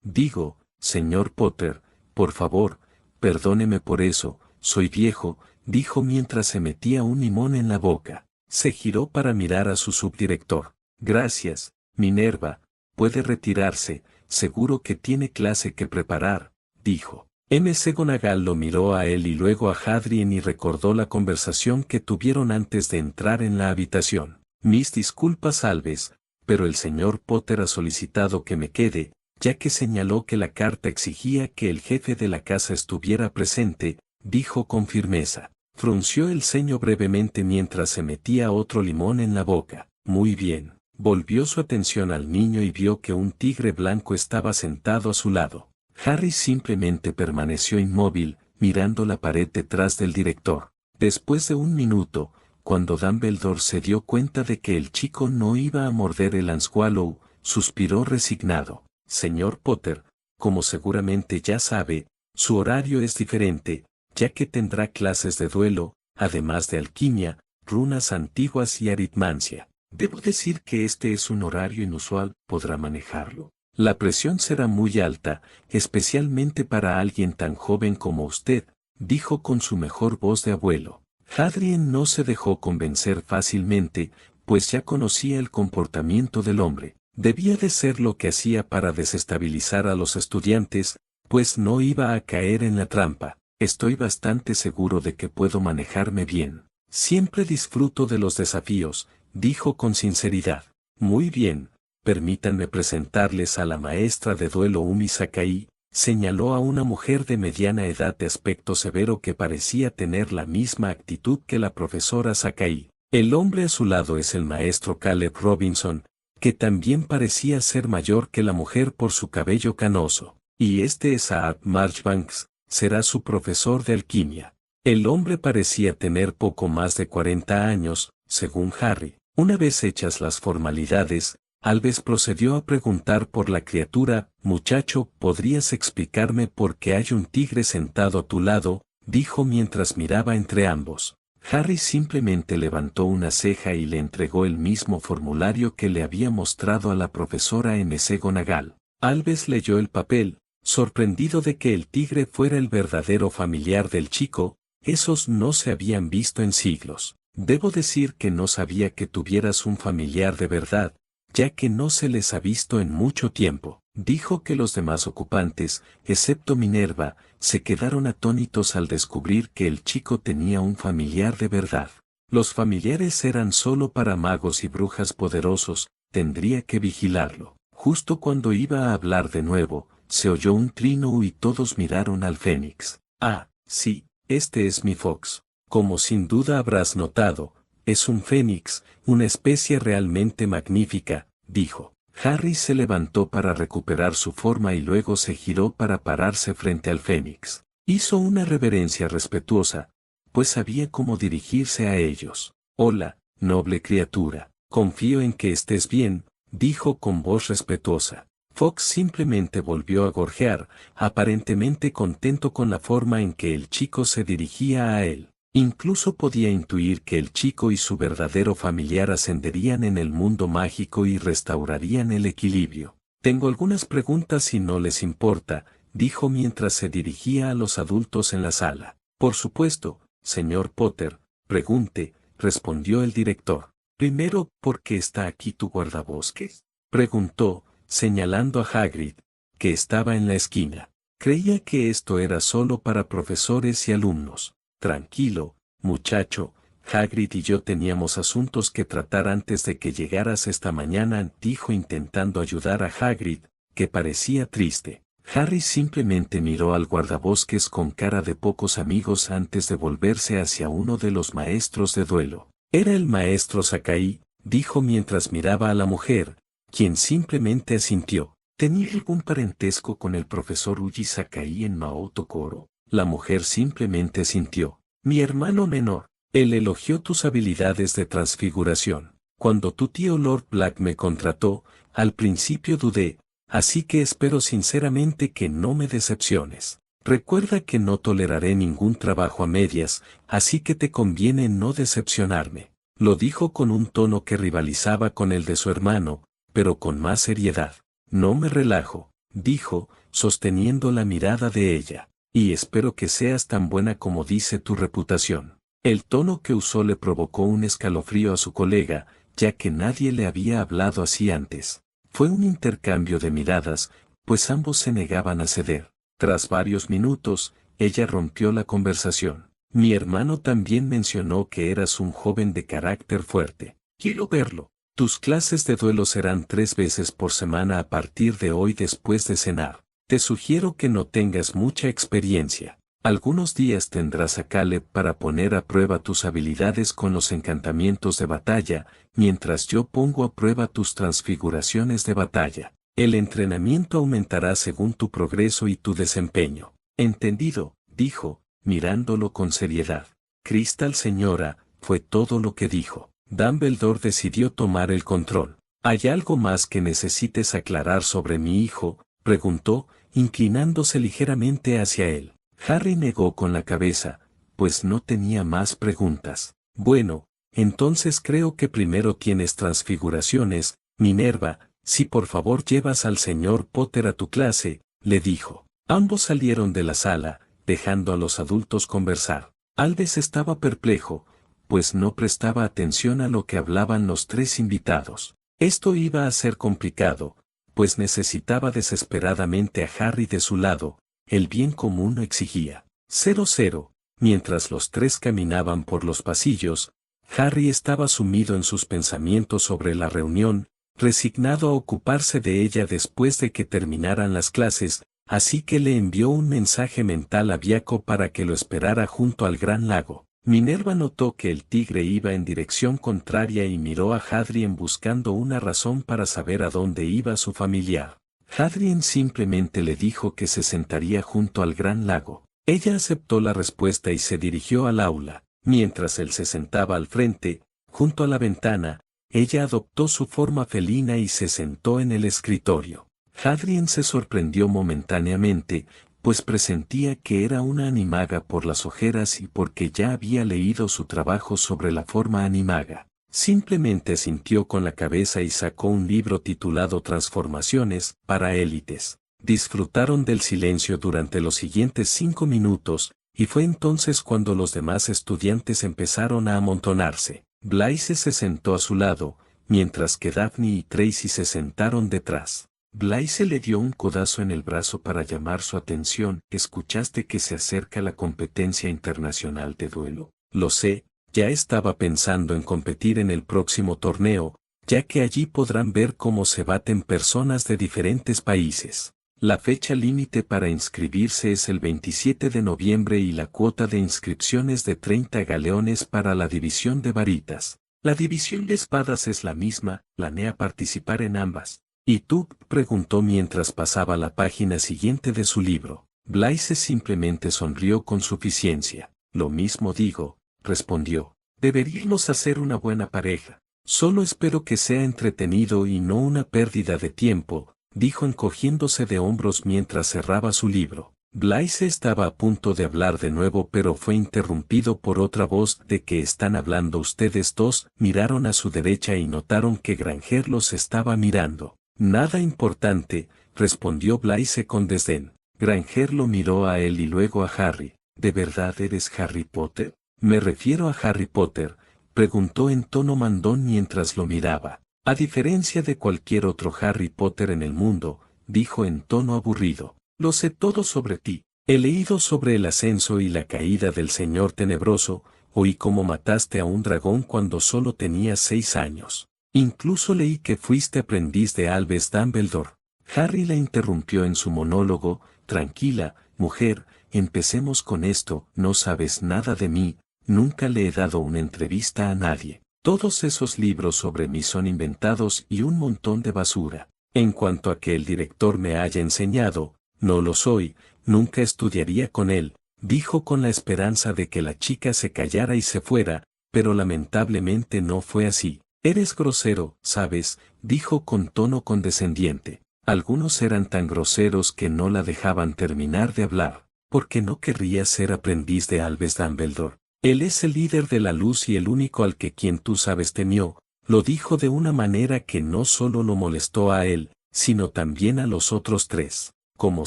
Digo, señor Potter, por favor, perdóneme por eso, soy viejo», dijo mientras se metía un limón en la boca. Se giró para mirar a su subdirector. «Gracias, Minerva, puede retirarse, seguro que tiene clase que preparar», dijo. McGonagall lo miró a él y luego a Hadrien y recordó la conversación que tuvieron antes de entrar en la habitación. «Mis disculpas, Albus, pero el señor Potter ha solicitado que me quede, ya que señaló que la carta exigía que el jefe de la casa estuviera presente», dijo con firmeza. Frunció el ceño brevemente mientras se metía otro limón en la boca. «Muy bien». Volvió su atención al niño y vio que un tigre blanco estaba sentado a su lado. Harry simplemente permaneció inmóvil, mirando la pared detrás del director. Después de un minuto, cuando Dumbledore se dio cuenta de que el chico no iba a morder el anzuelo, suspiró resignado. «Señor Potter, como seguramente ya sabe, su horario es diferente, ya que tendrá clases de duelo, además de alquimia, runas antiguas y aritmancia. Debo decir que este es un horario inusual. ¿Podrá manejarlo? La presión será muy alta, especialmente para alguien tan joven como usted», dijo con su mejor voz de abuelo. Hadrien no se dejó convencer fácilmente, pues ya conocía el comportamiento del hombre. Debía de ser lo que hacía para desestabilizar a los estudiantes, pues no iba a caer en la trampa. «Estoy bastante seguro de que puedo manejarme bien. Siempre disfruto de los desafíos», dijo con sinceridad. «Muy bien, permítanme presentarles a la maestra de duelo Umi Sakai», señaló a una mujer de mediana edad de aspecto severo que parecía tener la misma actitud que la profesora Sakai. El hombre a su lado es el maestro Caleb Robinson, que también parecía ser mayor que la mujer por su cabello canoso. «Y este es Saad Marchbanks, será su profesor de alquimia». El hombre parecía tener poco más de 40 años, según Harry. Una vez hechas las formalidades, Albus procedió a preguntar por la criatura. «Muchacho, ¿podrías explicarme por qué hay un tigre sentado a tu lado?», dijo mientras miraba entre ambos. Harry simplemente levantó una ceja y le entregó el mismo formulario que le había mostrado a la profesora McGonagall. Albus leyó el papel, sorprendido de que el tigre fuera el verdadero familiar del chico. Esos no se habían visto en siglos. «Debo decir que no sabía que tuvieras un familiar de verdad, ya que no se les ha visto en mucho tiempo», dijo que los demás ocupantes, excepto Minerva, se quedaron atónitos al descubrir que el chico tenía un familiar de verdad. Los familiares eran solo para magos y brujas poderosos, tendría que vigilarlo. Justo cuando iba a hablar de nuevo, se oyó un trino y todos miraron al Fénix. «Ah, sí, este es mi Fox. Como sin duda habrás notado, es un fénix, una especie realmente magnífica», dijo. Harry se levantó para recuperar su forma y luego se giró para pararse frente al fénix. Hizo una reverencia respetuosa, pues sabía cómo dirigirse a ellos. «Hola, noble criatura, confío en que estés bien», dijo con voz respetuosa. Fox simplemente volvió a gorjear, aparentemente contento con la forma en que el chico se dirigía a él. Incluso podía intuir que el chico y su verdadero familiar ascenderían en el mundo mágico y restaurarían el equilibrio. «Tengo algunas preguntas si no les importa», dijo mientras se dirigía a los adultos en la sala. «Por supuesto, señor Potter, pregunte», respondió el director. «Primero, ¿por qué está aquí tu guardabosques?», preguntó, señalando a Hagrid, que estaba en la esquina. «Creía que esto era solo para profesores y alumnos». «Tranquilo, muchacho, Hagrid y yo teníamos asuntos que tratar antes de que llegaras esta mañana, dijo intentando ayudar a Hagrid, que parecía triste. Harry simplemente miró al guardabosques con cara de pocos amigos antes de volverse hacia uno de los maestros de duelo. Era el maestro Sakai, dijo mientras miraba a la mujer, quien simplemente asintió. ¿Tenía algún parentesco con el profesor Uji Sakai en Maoto Koro? La mujer simplemente asintió. Mi hermano menor. Él elogió tus habilidades de transfiguración. Cuando tu tío Lord Black me contrató, al principio dudé, así que espero sinceramente que no me decepciones. Recuerda que no toleraré ningún trabajo a medias, así que te conviene no decepcionarme. Lo dijo con un tono que rivalizaba con el de su hermano, pero con más seriedad. No me relajo, dijo, sosteniendo la mirada de ella, y espero que seas tan buena como dice tu reputación. El tono que usó le provocó un escalofrío a su colega, ya que nadie le había hablado así antes. Fue un intercambio de miradas, pues ambos se negaban a ceder. Tras varios minutos, ella rompió la conversación. Mi hermano también mencionó que eras un joven de carácter fuerte. Quiero verlo. Tus clases de duelo serán 3 veces por semana a partir de hoy después de cenar. Te sugiero que no tengas mucha experiencia. Algunos días tendrás a Caleb para poner a prueba tus habilidades con los encantamientos de batalla, mientras yo pongo a prueba tus transfiguraciones de batalla. El entrenamiento aumentará según tu progreso y tu desempeño. Entendido, dijo, mirándolo con seriedad. Crystal señora, fue todo lo que dijo. Dumbledore decidió tomar el control. ¿Hay algo más que necesites aclarar sobre mi hijo?, preguntó, inclinándose ligeramente hacia él. Harry negó con la cabeza, pues no tenía más preguntas. Bueno, entonces creo que primero tienes transfiguraciones, Minerva, si por favor llevas al señor Potter a tu clase, le dijo. Ambos salieron de la sala, dejando a los adultos conversar. Albus estaba perplejo, pues no prestaba atención a lo que hablaban los 3 invitados. Esto iba a ser complicado, pues necesitaba desesperadamente a Harry de su lado. El bien común lo exigía. 0-0. Mientras los 3 caminaban por los pasillos, Harry estaba sumido en sus pensamientos sobre la reunión, resignado a ocuparse de ella después de que terminaran las clases, así que le envió un mensaje mental a Viaco para que lo esperara junto al gran lago. Minerva notó que el tigre iba en dirección contraria y miró a Hadrien buscando una razón para saber a dónde iba su familiar. Hadrien simplemente le dijo que se sentaría junto al gran lago. Ella aceptó la respuesta y se dirigió al aula. Mientras él se sentaba al frente, junto a la ventana, ella adoptó su forma felina y se sentó en el escritorio. Hadrien se sorprendió momentáneamente, pues presentía que era una animaga por las ojeras y porque ya había leído su trabajo sobre la forma animaga. Simplemente asintió con la cabeza y sacó un libro titulado Transformaciones para élites. Disfrutaron del silencio durante los siguientes 5 minutos, y fue entonces cuando los demás estudiantes empezaron a amontonarse. Blaise se sentó a su lado, mientras que Daphne y Tracy se sentaron detrás. Blaise le dio un codazo en el brazo para llamar su atención. ¿Escuchaste que se acerca la competencia internacional de duelo? Lo sé, ya estaba pensando en competir en el próximo torneo, ya que allí podrán ver cómo se baten personas de diferentes países. La fecha límite para inscribirse es el 27 de noviembre y la cuota de inscripción es de 30 galeones para la división de varitas. La división de espadas es la misma, planea participar en ambas. ¿Y tú?, preguntó mientras pasaba la página siguiente de su libro. Blaise simplemente sonrió con suficiencia. Lo mismo digo, respondió. Deberíamos hacer una buena pareja. Solo espero que sea entretenido y no una pérdida de tiempo, dijo encogiéndose de hombros mientras cerraba su libro. Blaise estaba a punto de hablar de nuevo pero fue interrumpido por otra voz. ¿De qué están hablando ustedes dos? Miraron a su derecha y notaron que Granger los estaba mirando. Nada importante, respondió Blaise con desdén. Granger lo miró a él y luego a Harry. ¿De verdad eres Harry Potter? Me refiero a Harry Potter, preguntó en tono mandón mientras lo miraba. A diferencia de cualquier otro Harry Potter en el mundo, dijo en tono aburrido. Lo sé todo sobre ti. He leído sobre el ascenso y la caída del Señor Tenebroso, Oí cómo mataste a un dragón cuando solo tenías 6 años. Incluso leí que fuiste aprendiz de Albus Dumbledore. Harry la interrumpió en su monólogo. Tranquila, mujer, empecemos con esto. No sabes nada de mí, nunca le he dado una entrevista a nadie. Todos esos libros sobre mí son inventados y un montón de basura. En cuanto a que el director me haya enseñado, no lo soy, nunca estudiaría con él, dijo con la esperanza de que la chica se callara y se fuera, pero lamentablemente no fue así. Eres grosero, ¿sabes?, dijo con tono condescendiente. Algunos eran tan groseros que no la dejaban terminar de hablar. ¿Por qué no querría ser aprendiz de Albus Dumbledore? Él es el líder de la luz y el único al que quien tú sabes temió. Lo dijo de una manera que no solo lo molestó a él, sino también a los otros 3. Como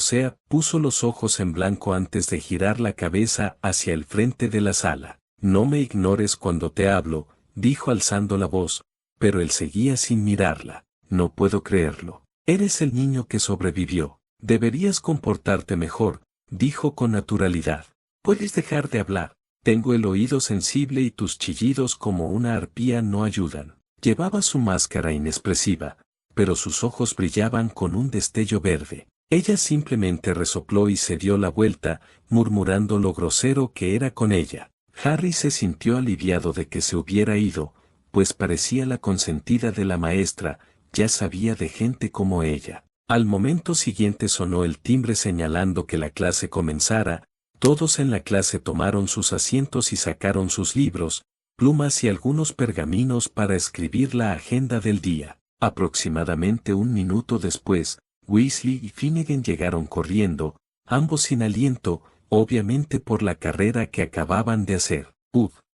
sea, puso los ojos en blanco antes de girar la cabeza hacia el frente de la sala. No me ignores cuando te hablo, dijo alzando la voz, pero él seguía sin mirarla. No puedo creerlo. Eres el niño que sobrevivió. Deberías comportarte mejor, dijo con naturalidad. Puedes dejar de hablar. Tengo el oído sensible y tus chillidos como una arpía no ayudan. Llevaba su máscara inexpresiva, pero sus ojos brillaban con un destello verde. Ella simplemente resopló y se dio la vuelta, murmurando lo grosero que era con ella. Harry se sintió aliviado de que se hubiera ido, pues parecía la consentida de la maestra, ya sabía de gente como ella. Al momento siguiente sonó el timbre señalando que la clase comenzara. Todos en la clase tomaron sus asientos y sacaron sus libros, plumas y algunos pergaminos para escribir la agenda del día. Aproximadamente un minuto después, Weasley y Finnegan llegaron corriendo, ambos sin aliento, obviamente por la carrera que acababan de hacer.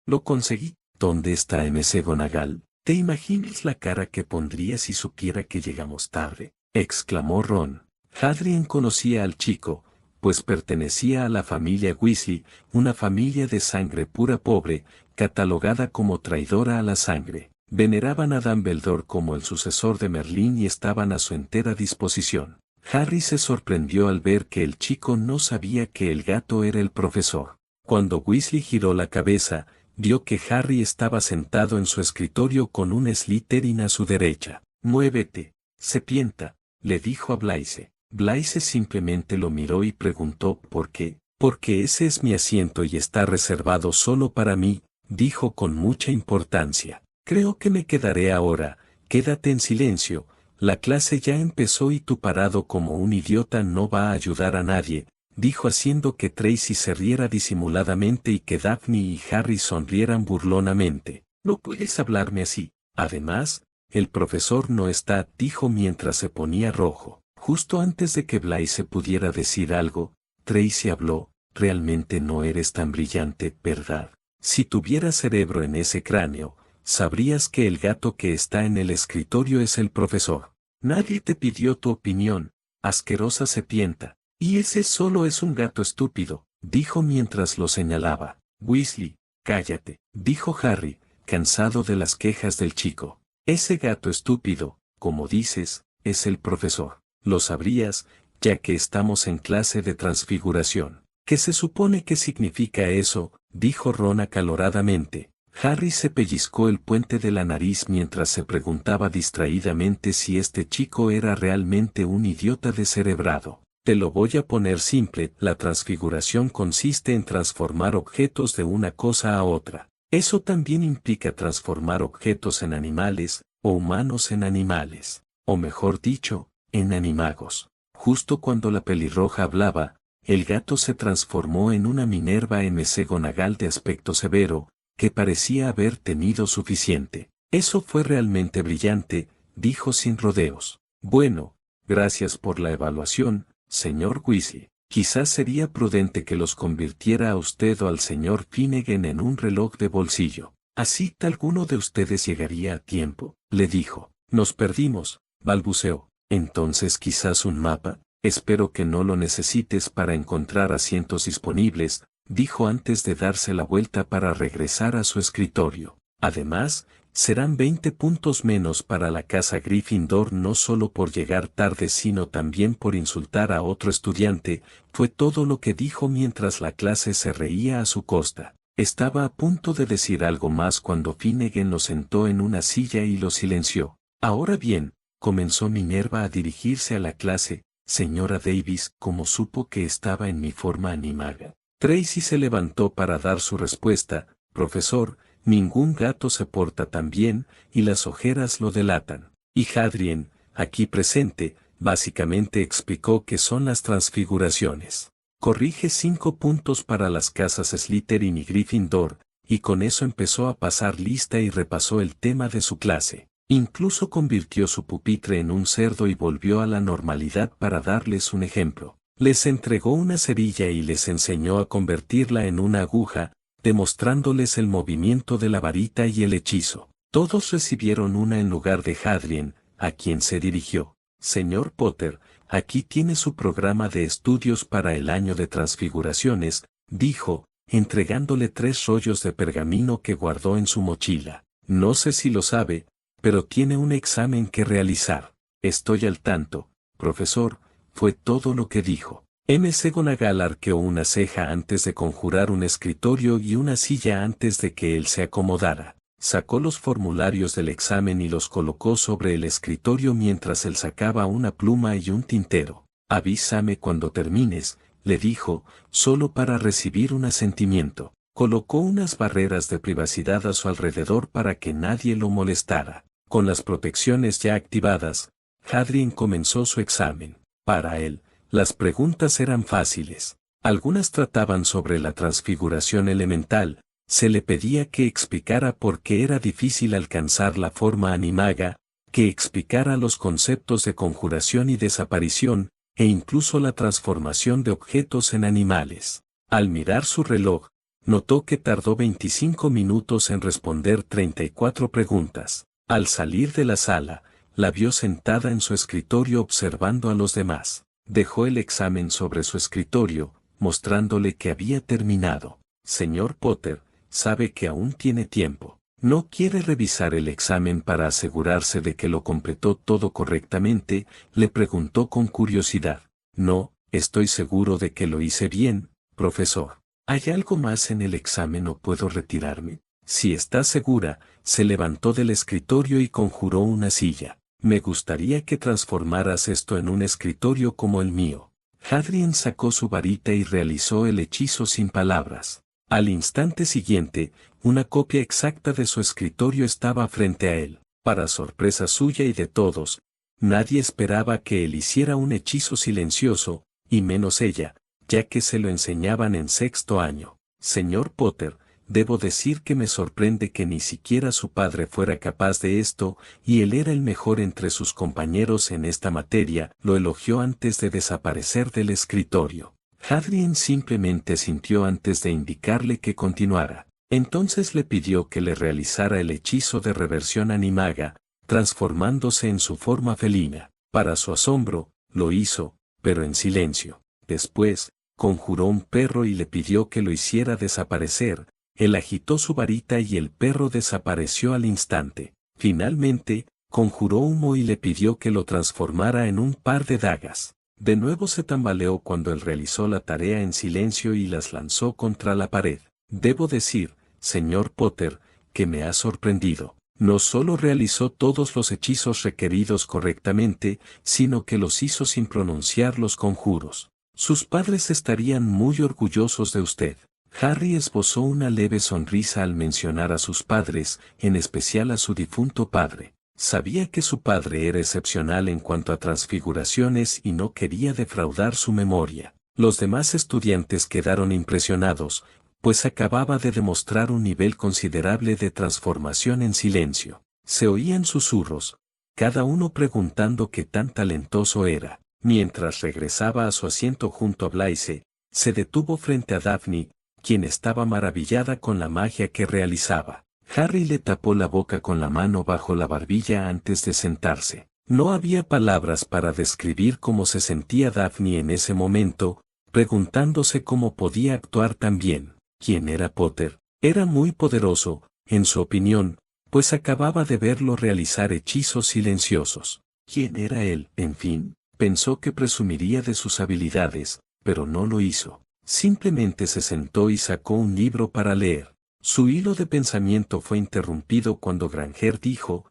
Lo conseguí. ¿Dónde está McGonagall? ¿Te imaginas la cara que pondría si supiera que llegamos tarde?, exclamó Ron. Hadrian conocía al chico, pues pertenecía a la familia Weasley, una familia de sangre pura pobre, catalogada como traidora a la sangre. Veneraban a Dumbledore como el sucesor de Merlín y estaban a su entera disposición. Harry se sorprendió al ver que el chico no sabía que el gato era el profesor. Cuando Weasley giró la cabeza, vio que Harry estaba sentado en su escritorio con un Slytherin a su derecha. «Muévete, serpienta», le dijo a Blaise. Blaise simplemente lo miró y preguntó ¿por qué? «Porque ese es mi asiento y está reservado solo para mí», dijo con mucha importancia. «Creo que me quedaré ahora, quédate en silencio, la clase ya empezó y tú parado como un idiota no va a ayudar a nadie», dijo haciendo que Tracy se riera disimuladamente y que Daphne y Harry sonrieran burlonamente. «No puedes hablarme así. Además, el profesor no está», dijo mientras se ponía rojo. Justo antes de que Blaise pudiera decir algo, Tracy habló. «Realmente no eres tan brillante, ¿verdad? Si tuvieras cerebro en ese cráneo, sabrías que el gato que está en el escritorio es el profesor. Nadie te pidió tu opinión, asquerosa serpienta. Y ese solo es un gato estúpido», dijo mientras lo señalaba. «Weasley, cállate», dijo Harry, cansado de las quejas del chico. «Ese gato estúpido, como dices, es el profesor. Lo sabrías, ya que estamos en clase de transfiguración». «¿Qué se supone que significa eso?», dijo Ron acaloradamente. Harry se pellizcó el puente de la nariz mientras se preguntaba distraídamente si este chico era realmente un idiota descerebrado. «Te lo voy a poner simple, la transfiguración consiste en transformar objetos de una cosa a otra. Eso también implica transformar objetos en animales, o humanos en animales, o mejor dicho, en animagos». Justo cuando la pelirroja hablaba, el gato se transformó en una Minerva McGonagall de aspecto severo, que parecía haber tenido suficiente. «Eso fue realmente brillante», dijo sin rodeos. «Bueno, gracias por la evaluación, señor Weasley. Quizás sería prudente que los convirtiera a usted o al señor Finnegan en un reloj de bolsillo. Así alguno de ustedes llegaría a tiempo», le dijo. «Nos perdimos», balbuceó. «Entonces quizás un mapa». «Espero que no lo necesites para encontrar asientos disponibles», dijo antes de darse la vuelta para regresar a su escritorio. «Además, serán 20 puntos menos para la casa Gryffindor no solo por llegar tarde sino también por insultar a otro estudiante», fue todo lo que dijo mientras la clase se reía a su costa. Estaba a punto de decir algo más cuando Finnegan lo sentó en una silla y lo silenció. Ahora bien, comenzó Minerva a dirigirse a la clase, señora Davis, ¿cómo supo que estaba en mi forma animaga? Tracy se levantó para dar su respuesta, profesor, ningún gato se porta tan bien, y las ojeras lo delatan. Y Hadrien, aquí presente, básicamente explicó qué son las transfiguraciones. Corrige 5 puntos para las casas Slytherin y Gryffindor, y con eso empezó a pasar lista y repasó el tema de su clase. Incluso convirtió su pupitre en un cerdo y volvió a la normalidad para darles un ejemplo. Les entregó una cerilla y les enseñó a convertirla en una aguja, demostrándoles el movimiento de la varita y el hechizo. Todos recibieron una en lugar de Hadrien, a quien se dirigió. Señor Potter, aquí tiene su programa de estudios para el año de transfiguraciones, dijo, entregándole 3 rollos de pergamino que guardó en su mochila. No sé si lo sabe, pero tiene un examen que realizar. Estoy al tanto, profesor, fue todo lo que dijo. McGonagall arqueó una ceja antes de conjurar un escritorio y una silla antes de que él se acomodara. Sacó los formularios del examen y los colocó sobre el escritorio mientras él sacaba una pluma y un tintero. Avísame cuando termines, le dijo, solo para recibir un asentimiento. Colocó unas barreras de privacidad a su alrededor para que nadie lo molestara. Con las protecciones ya activadas, Hadrien comenzó su examen. Para él, las preguntas eran fáciles. Algunas trataban sobre la transfiguración elemental. Se le pedía que explicara por qué era difícil alcanzar la forma animaga, que explicara los conceptos de conjuración y desaparición, e incluso la transformación de objetos en animales. Al mirar su reloj, notó que tardó 25 minutos en responder 34 preguntas. Al salir de la sala, la vio sentada en su escritorio observando a los demás. Dejó el examen sobre su escritorio, mostrándole que había terminado. Señor Potter, sabe que aún tiene tiempo. ¿No quiere revisar el examen para asegurarse de que lo completó todo correctamente?, le preguntó con curiosidad. No, estoy seguro de que lo hice bien, profesor. ¿Hay algo más en el examen o puedo retirarme? Si está segura, se levantó del escritorio y conjuró una silla. Me gustaría que transformaras esto en un escritorio como el mío. Hadrien sacó su varita y realizó el hechizo sin palabras. Al instante siguiente, una copia exacta de su escritorio estaba frente a él. Para sorpresa suya y de todos, nadie esperaba que él hiciera un hechizo silencioso, y menos ella, ya que se lo enseñaban en 6º año. Señor Potter, debo decir que me sorprende que ni siquiera su padre fuera capaz de esto, y él era el mejor entre sus compañeros en esta materia, lo elogió antes de desaparecer del escritorio. Hadrien simplemente asintió antes de indicarle que continuara. Entonces le pidió que le realizara el hechizo de reversión animaga, transformándose en su forma felina. Para su asombro, lo hizo, pero en silencio. Después, conjuró un perro y le pidió que lo hiciera desaparecer. Él agitó su varita y el perro desapareció al instante. Finalmente, conjuró humo y le pidió que lo transformara en un par de dagas. De nuevo se tambaleó cuando él realizó la tarea en silencio y las lanzó contra la pared. Debo decir, señor Potter, que me ha sorprendido. No solo realizó todos los hechizos requeridos correctamente, sino que los hizo sin pronunciar los conjuros. Sus padres estarían muy orgullosos de usted. Harry esbozó una leve sonrisa al mencionar a sus padres, en especial a su difunto padre. Sabía que su padre era excepcional en cuanto a transfiguraciones y no quería defraudar su memoria. Los demás estudiantes quedaron impresionados, pues acababa de demostrar un nivel considerable de transformación en silencio. Se oían susurros, cada uno preguntando qué tan talentoso era. Mientras regresaba a su asiento junto a Blaise, se detuvo frente a Daphne, quien estaba maravillada con la magia que realizaba. Harry le tapó la boca con la mano bajo la barbilla antes de sentarse. No había palabras para describir cómo se sentía Daphne en ese momento, preguntándose cómo podía actuar tan bien. ¿Quién era Potter? Era muy poderoso, en su opinión, pues acababa de verlo realizar hechizos silenciosos. ¿Quién era él? En fin, pensó que presumiría de sus habilidades, pero no lo hizo. Simplemente se sentó y sacó un libro para leer. Su hilo de pensamiento fue interrumpido cuando Granger dijo,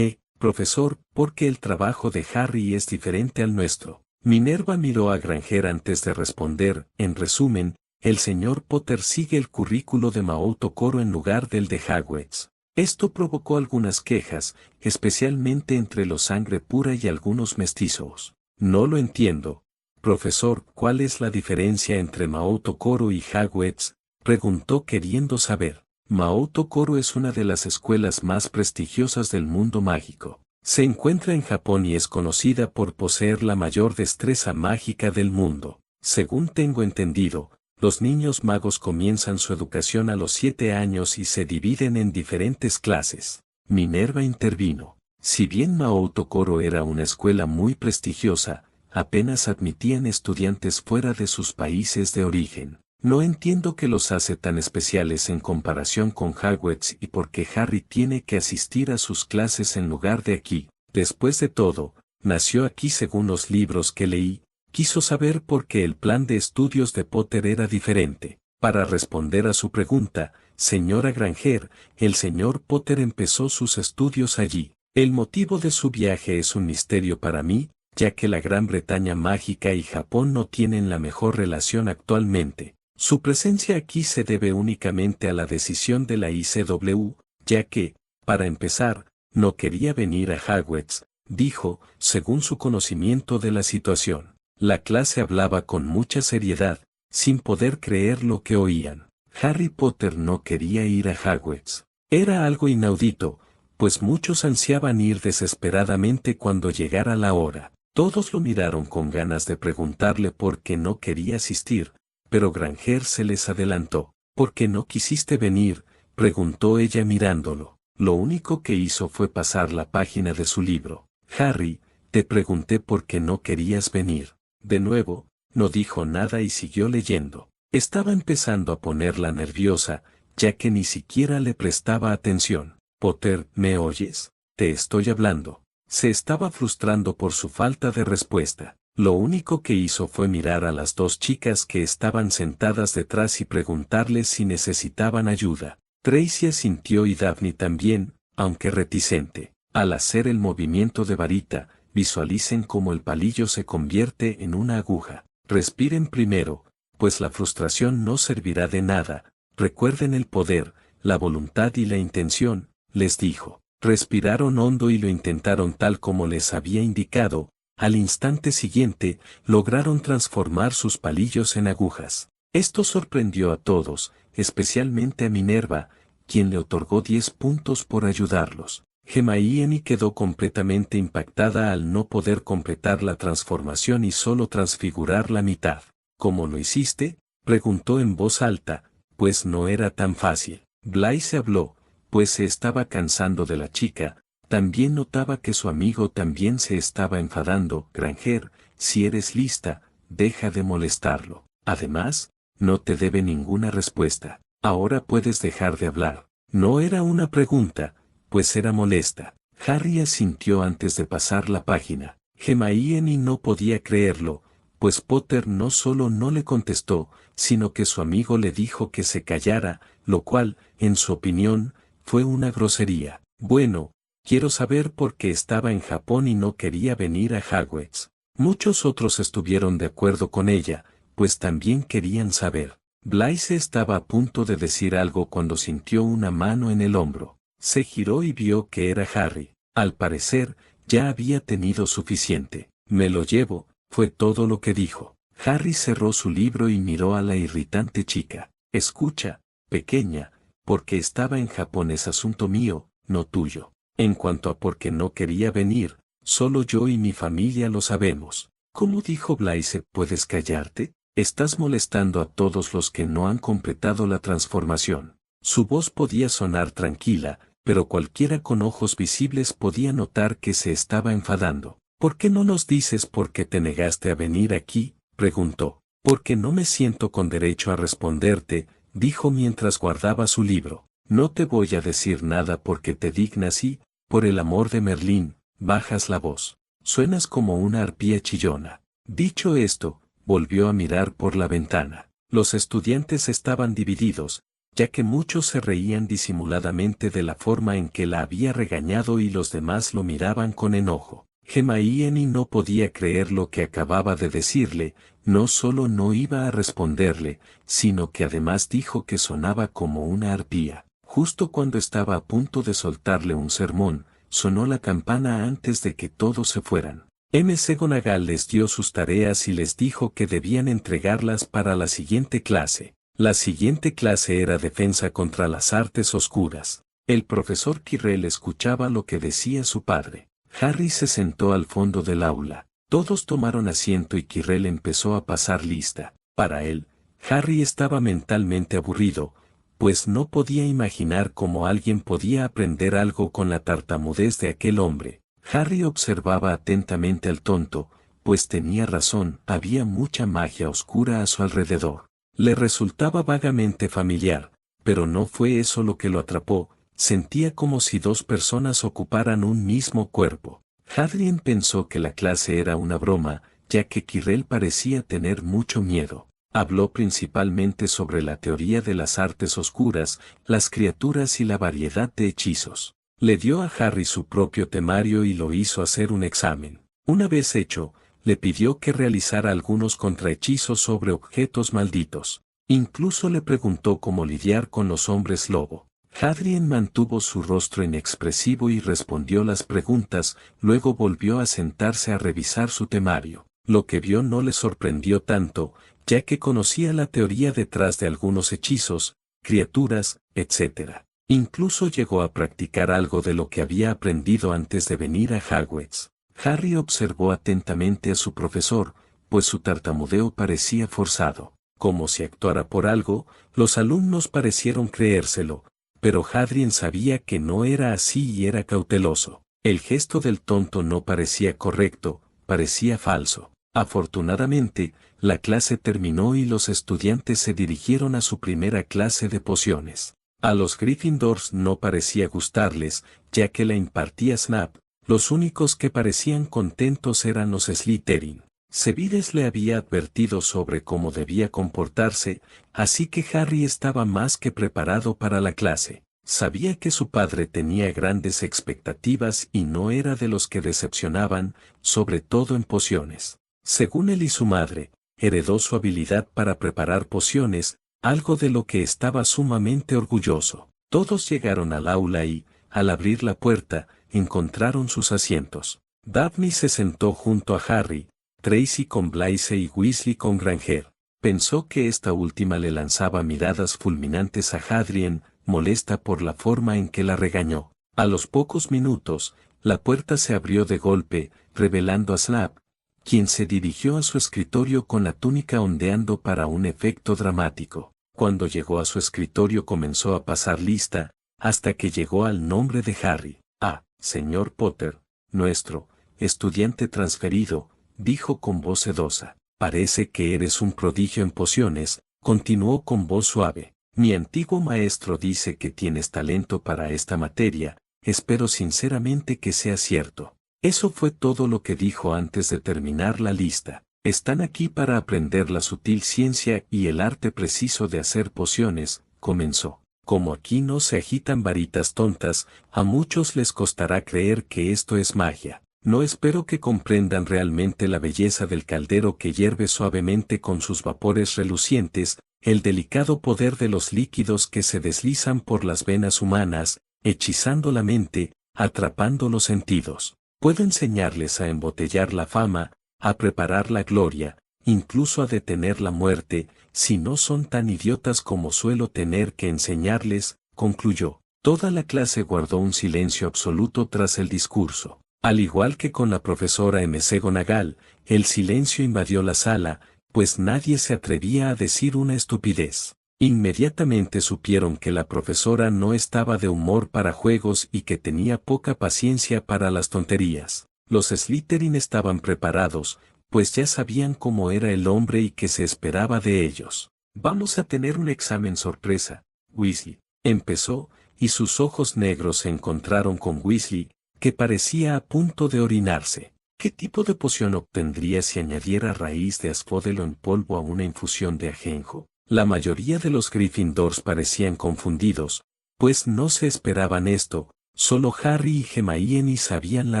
profesor, ¿por qué el trabajo de Harry es diferente al nuestro? Minerva miró a Granger antes de responder, en resumen, el señor Potter sigue el currículo de Maouto Coro en lugar del de Hogwarts. Esto provocó algunas quejas, especialmente entre los sangre pura y algunos mestizos. No lo entiendo. Profesor, ¿cuál es la diferencia entre Maouto Coro y Hogwarts? Preguntó queriendo saber. Maouto Coro es una de las escuelas más prestigiosas del mundo mágico. Se encuentra en Japón y es conocida por poseer la mayor destreza mágica del mundo. Según tengo entendido, los niños magos comienzan su educación a los 7 años y se dividen en diferentes clases. Minerva intervino. Si bien Maouto Coro era una escuela muy prestigiosa, apenas admitían estudiantes fuera de sus países de origen. No entiendo qué los hace tan especiales en comparación con Hogwarts y por qué Harry tiene que asistir a sus clases en lugar de aquí. Después de todo, nació aquí según los libros que leí. Quiso saber por qué el plan de estudios de Potter era diferente. Para responder a su pregunta, señora Granger, el señor Potter empezó sus estudios allí. El motivo de su viaje es un misterio para mí, ya que la Gran Bretaña mágica y Japón no tienen la mejor relación actualmente. Su presencia aquí se debe únicamente a la decisión de la ICW, ya que, para empezar, no quería venir a Hogwarts, dijo, según su conocimiento de la situación. La clase hablaba con mucha seriedad, sin poder creer lo que oían. Harry Potter no quería ir a Hogwarts. Era algo inaudito, pues muchos ansiaban ir desesperadamente cuando llegara la hora. Todos lo miraron con ganas de preguntarle por qué no quería asistir, pero Granger se les adelantó. ¿Por qué no quisiste venir?, preguntó ella mirándolo. Lo único que hizo fue pasar la página de su libro. Harry, te pregunté por qué no querías venir. De nuevo, no dijo nada y siguió leyendo. Estaba empezando a ponerla nerviosa, ya que ni siquiera le prestaba atención. Potter, ¿me oyes? Te estoy hablando. Se estaba frustrando por su falta de respuesta. Lo único que hizo fue mirar a las dos chicas que estaban sentadas detrás y preguntarles si necesitaban ayuda. Tracy asintió y Daphne también, aunque reticente. Al hacer el movimiento de varita, visualicen cómo el palillo se convierte en una aguja. Respiren primero, pues la frustración no servirá de nada. Recuerden el poder, la voluntad y la intención, les dijo. Respiraron hondo y lo intentaron tal como les había indicado. Al instante siguiente, lograron transformar sus palillos en agujas. Esto sorprendió a todos, especialmente a Minerva, quien le otorgó 10 puntos por ayudarlos. Hermione quedó completamente impactada al no poder completar la transformación y solo transfigurar la mitad. ¿Cómo lo hiciste?, preguntó en voz alta, pues no era tan fácil. Blaise habló, pues se estaba cansando de la chica. También notaba que su amigo también se estaba enfadando. Granger, si eres lista, deja de molestarlo. Además, no te debe ninguna respuesta. Ahora puedes dejar de hablar. No era una pregunta, pues era molesta. Harry asintió antes de pasar la página. Hermione no podía creerlo, pues Potter no solo no le contestó, sino que su amigo le dijo que se callara, lo cual, en su opinión, fue una grosería. Bueno, quiero saber por qué estaba en Japón y no quería venir a Hogwarts. Muchos otros estuvieron de acuerdo con ella, pues también querían saber. Blaise estaba a punto de decir algo cuando sintió una mano en el hombro. Se giró y vio que era Harry. Al parecer, ya había tenido suficiente. Me lo llevo, fue todo lo que dijo. Harry cerró su libro y miró a la irritante chica. Escucha, pequeña, porque estaba en Japón es asunto mío, no tuyo. En cuanto a por qué no quería venir, solo yo y mi familia lo sabemos. ¿Cómo dijo Blaise? ¿Puedes callarte? Estás molestando a todos los que no han completado la transformación. Su voz podía sonar tranquila, pero cualquiera con ojos visibles podía notar que se estaba enfadando. ¿Por qué no nos dices por qué te negaste a venir aquí?, preguntó. Porque no me siento con derecho a responderte, dijo mientras guardaba su libro. No te voy a decir nada porque te dignas y, por el amor de Merlín, bajas la voz. Suenas como una arpía chillona. Dicho esto, volvió a mirar por la ventana. Los estudiantes estaban divididos, ya que muchos se reían disimuladamente de la forma en que la había regañado y los demás lo miraban con enojo. Hermione no podía creer lo que acababa de decirle, no solo no iba a responderle, sino que además dijo que sonaba como una arpía. Justo cuando estaba a punto de soltarle un sermón, sonó la campana antes de que todos se fueran. McGonagall les dio sus tareas y les dijo que debían entregarlas para la siguiente clase. La siguiente clase era defensa contra las artes oscuras. El profesor Quirrell escuchaba lo que decía su padre. Harry se sentó al fondo del aula. Todos tomaron asiento y Quirrell empezó a pasar lista. Para él, Harry estaba mentalmente aburrido, pues no podía imaginar cómo alguien podía aprender algo con la tartamudez de aquel hombre. Harry observaba atentamente al tonto, pues tenía razón, había mucha magia oscura a su alrededor. Le resultaba vagamente familiar, pero no fue eso lo que lo atrapó, sentía como si dos personas ocuparan un mismo cuerpo. Harry pensó que la clase era una broma, ya que Quirrell parecía tener mucho miedo. Habló principalmente sobre la teoría de las artes oscuras, las criaturas y la variedad de hechizos. Le dio a Harry su propio temario y lo hizo hacer un examen. Una vez hecho, le pidió que realizara algunos contrahechizos sobre objetos malditos. Incluso le preguntó cómo lidiar con los hombres lobo. Harry mantuvo su rostro inexpresivo y respondió las preguntas, luego volvió a sentarse a revisar su temario. Lo que vio no le sorprendió tanto, ya que conocía la teoría detrás de algunos hechizos, criaturas, etc. Incluso llegó a practicar algo de lo que había aprendido antes de venir a Hogwarts. Harry observó atentamente a su profesor, pues su tartamudeo parecía forzado. Como si actuara por algo, los alumnos parecieron creérselo, pero Harry sabía que no era así y era cauteloso. El gesto del tonto no parecía correcto, parecía falso. Afortunadamente, la clase terminó y los estudiantes se dirigieron a su primera clase de pociones. A los Gryffindors no parecía gustarles, ya que la impartía Snape. Los únicos que parecían contentos eran los Slytherin. Severus le había advertido sobre cómo debía comportarse, así que Harry estaba más que preparado para la clase. Sabía que su padre tenía grandes expectativas y no era de los que decepcionaban, sobre todo en pociones. Según él y su madre, heredó su habilidad para preparar pociones, algo de lo que estaba sumamente orgulloso. Todos llegaron al aula y, al abrir la puerta, encontraron sus asientos. Daphne se sentó junto a Harry, Tracy con Blaise y Weasley con Granger. Pensó que esta última le lanzaba miradas fulminantes a Hadrien, molesta por la forma en que la regañó. A los pocos minutos, la puerta se abrió de golpe, revelando a Snape, quien se dirigió a su escritorio con la túnica ondeando para un efecto dramático. Cuando llegó a su escritorio comenzó a pasar lista, hasta que llegó al nombre de Harry. «Ah, señor Potter, nuestro estudiante transferido», dijo con voz sedosa. «Parece que eres un prodigio en pociones», continuó con voz suave. «Mi antiguo maestro dice que tienes talento para esta materia, espero sinceramente que sea cierto». Eso fue todo lo que dijo antes de terminar la lista. «Están aquí para aprender la sutil ciencia y el arte preciso de hacer pociones», comenzó. «Como aquí no se agitan varitas tontas, a muchos les costará creer que esto es magia. No espero que comprendan realmente la belleza del caldero que hierve suavemente con sus vapores relucientes, el delicado poder de los líquidos que se deslizan por las venas humanas, hechizando la mente, atrapando los sentidos. Puedo enseñarles a embotellar la fama, a preparar la gloria, incluso a detener la muerte, si no son tan idiotas como suelo tener que enseñarles», concluyó. Toda la clase guardó un silencio absoluto tras el discurso. Al igual que con la profesora McGonagall, el silencio invadió la sala, pues nadie se atrevía a decir una estupidez. Inmediatamente supieron que la profesora no estaba de humor para juegos y que tenía poca paciencia para las tonterías. Los Slytherin estaban preparados, pues ya sabían cómo era el hombre y qué se esperaba de ellos. «Vamos a tener un examen sorpresa, Weasley», empezó, y sus ojos negros se encontraron con Weasley, que parecía a punto de orinarse. «¿Qué tipo de poción obtendría si añadiera raíz de asphodelo en polvo a una infusión de ajenjo?». La mayoría de los Gryffindors parecían confundidos, pues no se esperaban esto, solo Harry y Hermione sabían la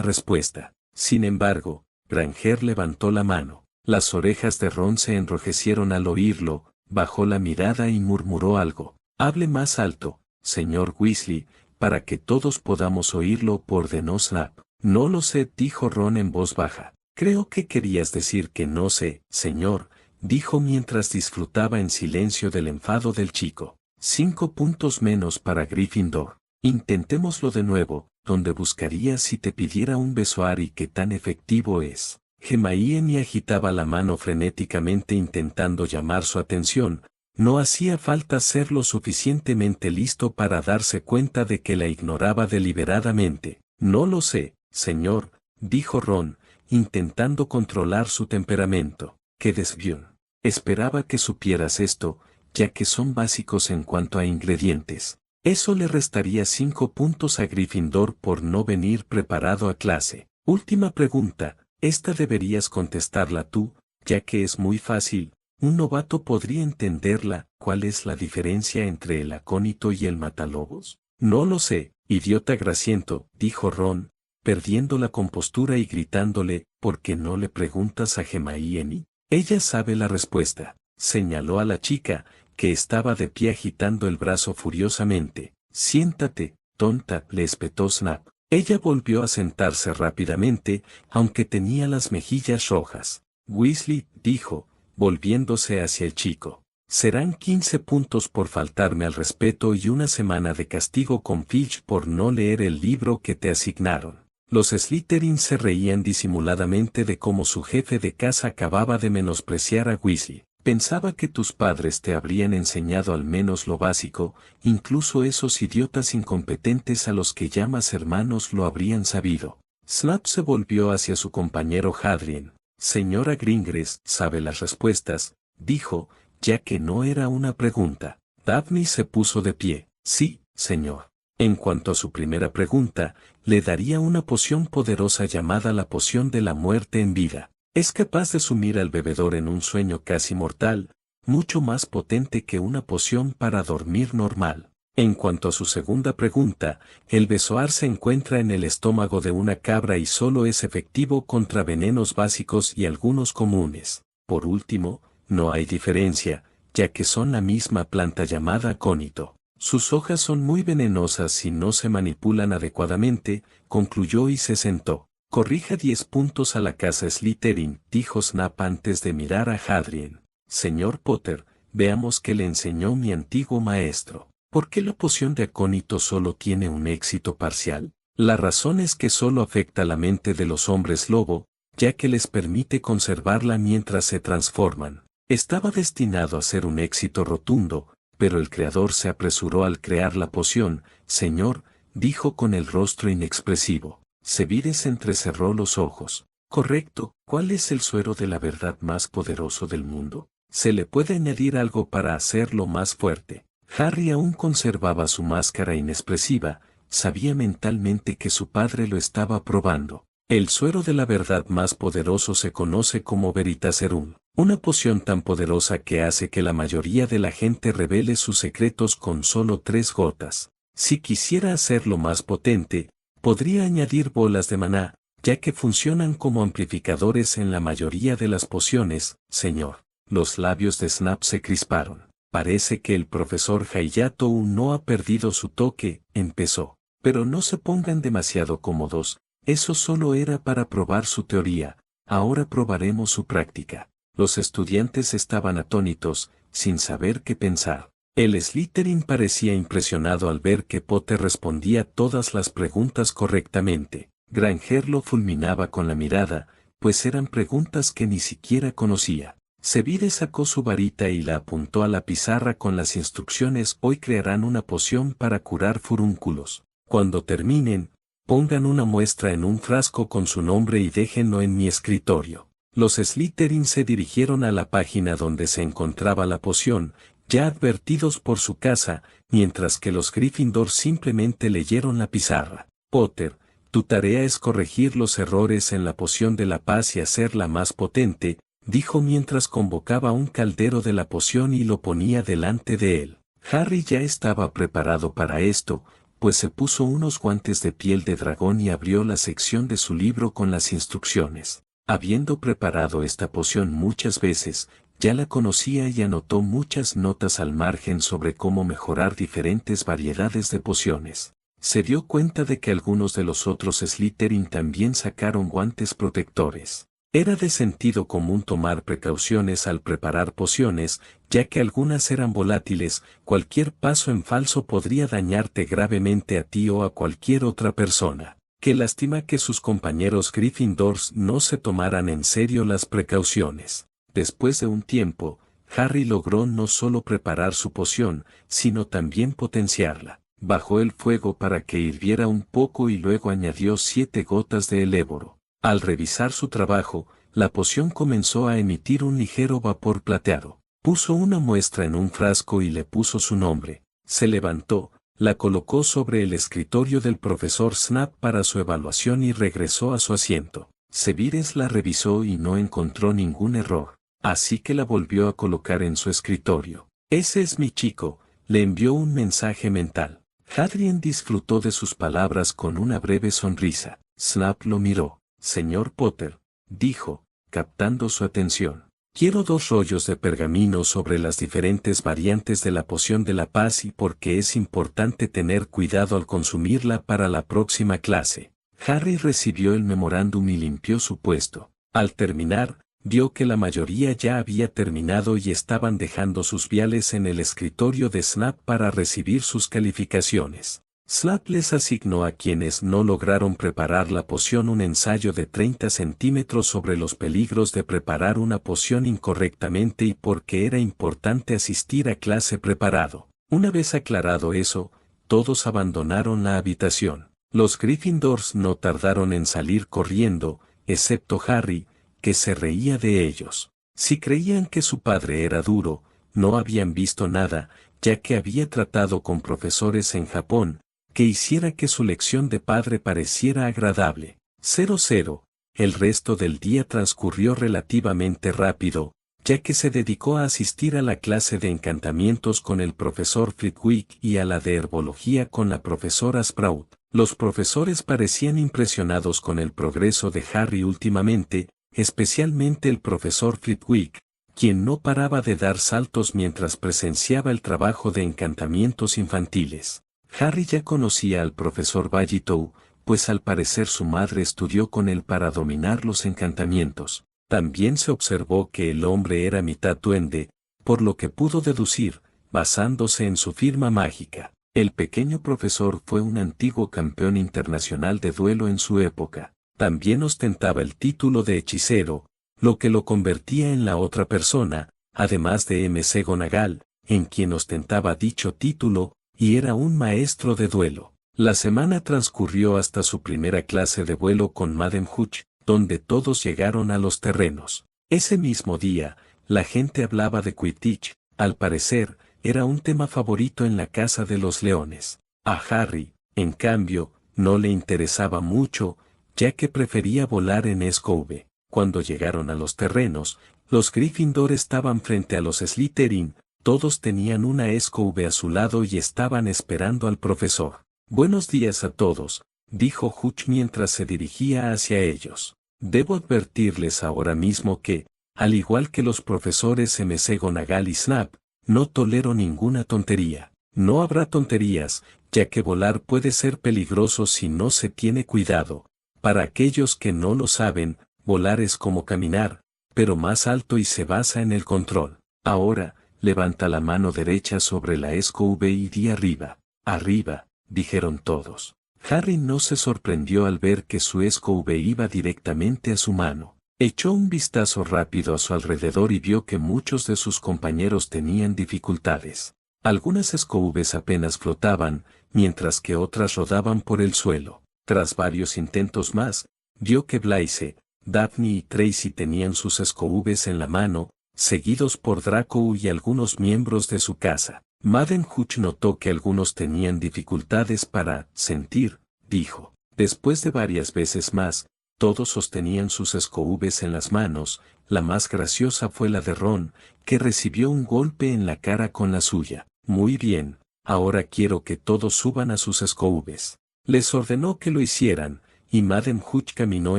respuesta. Sin embargo, Granger levantó la mano. Las orejas de Ron se enrojecieron al oírlo, bajó la mirada y murmuró algo. Hable más alto, señor Weasley, para que todos podamos oírlo, ordenó Snape. No lo sé, dijo Ron en voz baja. Creo que querías decir que no sé, señor, dijo mientras disfrutaba en silencio del enfado del chico. 5 puntos menos para Gryffindor. Intentémoslo de nuevo, ¿dónde buscarías si te pidiera un beso Harry? ¿Qué tan efectivo es? Hermione agitaba la mano frenéticamente intentando llamar su atención. No hacía falta ser lo suficientemente listo para darse cuenta de que la ignoraba deliberadamente. No lo sé, señor, dijo Ron, intentando controlar su temperamento. ¡Qué desvión! Esperaba que supieras esto, ya que son básicos en cuanto a ingredientes. Eso le restaría 5 puntos a Gryffindor por no venir preparado a clase. Última pregunta, esta deberías contestarla tú, ya que es muy fácil. Un novato podría entenderla. ¿Cuál es la diferencia entre el acónito y el matalobos? No lo sé, idiota grasiento, dijo Ron, perdiendo la compostura y gritándole, ¿por qué no le preguntas a Hermione? Ella sabe la respuesta. Señaló a la chica, que estaba de pie agitando el brazo furiosamente. Siéntate, tonta, le espetó Snape. Ella volvió a sentarse rápidamente, aunque tenía las mejillas rojas. Weasley, dijo, volviéndose hacia el chico. Serán 15 puntos por faltarme al respeto y una semana de castigo con Filch por no leer el libro que te asignaron. Los Slytherin se reían disimuladamente de cómo su jefe de casa acababa de menospreciar a Weasley. Pensaba que tus padres te habrían enseñado al menos lo básico, incluso esos idiotas incompetentes a los que llamas hermanos lo habrían sabido. Snape se volvió hacia su compañero Hadrian. Señora Gringres, sabe las respuestas, dijo, ya que no era una pregunta. Daphne se puso de pie. Sí, señor. En cuanto a su primera pregunta, le daría una poción poderosa llamada la poción de la muerte en vida. Es capaz de sumir al bebedor en un sueño casi mortal, mucho más potente que una poción para dormir normal. En cuanto a su segunda pregunta, el besoar se encuentra en el estómago de una cabra y solo es efectivo contra venenos básicos y algunos comunes. Por último, no hay diferencia, ya que son la misma planta llamada acónito. Sus hojas son muy venenosas si no se manipulan adecuadamente, concluyó y se sentó. Corrija 10 puntos a la casa Slytherin, dijo Snape antes de mirar a Hadrian. Señor Potter, veamos qué le enseñó mi antiguo maestro. ¿Por qué la poción de acónito solo tiene un éxito parcial? La razón es que solo afecta la mente de los hombres lobo, ya que les permite conservarla mientras se transforman. Estaba destinado a ser un éxito rotundo, pero el creador se apresuró al crear la poción. Señor, dijo con el rostro inexpresivo. Sevides entrecerró los ojos. Correcto, ¿cuál es el suero de la verdad más poderoso del mundo? Se le puede añadir algo para hacerlo más fuerte. Harry aún conservaba su máscara inexpresiva, sabía mentalmente que su padre lo estaba probando. El suero de la verdad más poderoso se conoce como Veritaserum, una poción tan poderosa que hace que la mayoría de la gente revele sus secretos con solo 3 gotas. Si quisiera hacerlo más potente, podría añadir bolas de maná, ya que funcionan como amplificadores en la mayoría de las pociones, señor. Los labios de Snape se crisparon. Parece que el profesor Hayato no ha perdido su toque, empezó. Pero no se pongan demasiado cómodos, eso solo era para probar su teoría, ahora probaremos su práctica. Los estudiantes estaban atónitos, sin saber qué pensar. El Slytherin parecía impresionado al ver que Potter respondía todas las preguntas correctamente. Granger lo fulminaba con la mirada, pues eran preguntas que ni siquiera conocía. Sevire sacó su varita y la apuntó a la pizarra con las instrucciones. Hoy crearán una poción para curar furúnculos. Cuando terminen, pongan una muestra en un frasco con su nombre y déjenlo en mi escritorio. Los Slytherin se dirigieron a la página donde se encontraba la poción, ya advertidos por su casa, mientras que los Gryffindor simplemente leyeron la pizarra. Potter, tu tarea es corregir los errores en la poción de la paz y hacerla más potente, dijo mientras convocaba un caldero de la poción y lo ponía delante de él. Harry ya estaba preparado para esto, pues se puso unos guantes de piel de dragón y abrió la sección de su libro con las instrucciones. Habiendo preparado esta poción muchas veces, ya la conocía y anotó muchas notas al margen sobre cómo mejorar diferentes variedades de pociones. Se dio cuenta de que algunos de los otros Slytherin también sacaron guantes protectores. Era de sentido común tomar precauciones al preparar pociones, ya que algunas eran volátiles, cualquier paso en falso podría dañarte gravemente a ti o a cualquier otra persona. Qué lástima que sus compañeros Gryffindors no se tomaran en serio las precauciones. Después de un tiempo, Harry logró no solo preparar su poción, sino también potenciarla. Bajó el fuego para que hirviera un poco y luego añadió 7 gotas de eléboro. Al revisar su trabajo, la poción comenzó a emitir un ligero vapor plateado. Puso una muestra en un frasco y le puso su nombre. Se levantó, la colocó sobre el escritorio del profesor Snape para su evaluación y regresó a su asiento. Severus la revisó y no encontró ningún error, así que la volvió a colocar en su escritorio. «Ese es mi chico», le envió un mensaje mental. Hadrian disfrutó de sus palabras con una breve sonrisa. Snape lo miró. «Señor Potter», dijo, captando su atención. «Quiero 2 rollos de pergamino sobre las diferentes variantes de la poción de la paz y porque es importante tener cuidado al consumirla para la próxima clase». Harry recibió el memorándum y limpió su puesto. Al terminar, vio que la mayoría ya había terminado y estaban dejando sus viales en el escritorio de Snape para recibir sus calificaciones. Snape les asignó a quienes no lograron preparar la poción un ensayo de 30 centímetros sobre los peligros de preparar una poción incorrectamente y por qué era importante asistir a clase preparado. Una vez aclarado eso, todos abandonaron la habitación. Los Gryffindors no tardaron en salir corriendo, excepto Harry, que se reía de ellos. Si creían que su padre era duro, no habían visto nada, ya que había tratado con profesores en Japón, que hiciera que su lección de padre pareciera agradable. 00. El resto del día transcurrió relativamente rápido, ya que se dedicó a asistir a la clase de encantamientos con el profesor Flitwick y a la de herbología con la profesora Sprout. Los profesores parecían impresionados con el progreso de Harry últimamente, especialmente el profesor Flitwick, quien no paraba de dar saltos mientras presenciaba el trabajo de encantamientos infantiles. Harry ya conocía al profesor Bagitow, pues al parecer su madre estudió con él para dominar los encantamientos. También se observó que el hombre era mitad duende, por lo que pudo deducir, basándose en su firma mágica. El pequeño profesor fue un antiguo campeón internacional de duelo en su época. También ostentaba el título de hechicero, lo que lo convertía en la otra persona, además de McGonagall, en quien ostentaba dicho título, y era un maestro de duelo. La semana transcurrió hasta su primera clase de vuelo con Madame Hooch, donde todos llegaron a los terrenos. Ese mismo día, la gente hablaba de Quidditch, al parecer, era un tema favorito en la Casa de los Leones. A Harry, en cambio, no le interesaba mucho, ya que prefería volar en Scooby. Cuando llegaron a los terrenos, los Gryffindor estaban frente a los Slytherin, todos tenían una Scooby a su lado y estaban esperando al profesor. «Buenos días a todos», dijo Hooch mientras se dirigía hacia ellos. «Debo advertirles ahora mismo que, al igual que los profesores McGonagall y Snape, no tolero ninguna tontería. No habrá tonterías, ya que volar puede ser peligroso si no se tiene cuidado. Para aquellos que no lo saben, volar es como caminar, pero más alto y se basa en el control. Ahora, levanta la mano derecha sobre la Scooby y di arriba». «Arriba», dijeron todos. Harry no se sorprendió al ver que su Scooby iba directamente a su mano. Echó un vistazo rápido a su alrededor y vio que muchos de sus compañeros tenían dificultades. Algunas Scoobys apenas flotaban, mientras que otras rodaban por el suelo. Tras varios intentos más, vio que Blaise, Daphne y Tracy tenían sus Scoobys en la mano, seguidos por Draco y algunos miembros de su casa. Madame Hooch notó que algunos tenían dificultades para sentir, dijo. Después de varias veces más, Todos sostenían sus escobes en las manos. La más graciosa fue la de Ron, que recibió un golpe en la cara con la suya. Muy bien, ahora quiero que todos suban a sus escobes. Les ordenó que lo hicieran, y Madame Hooch caminó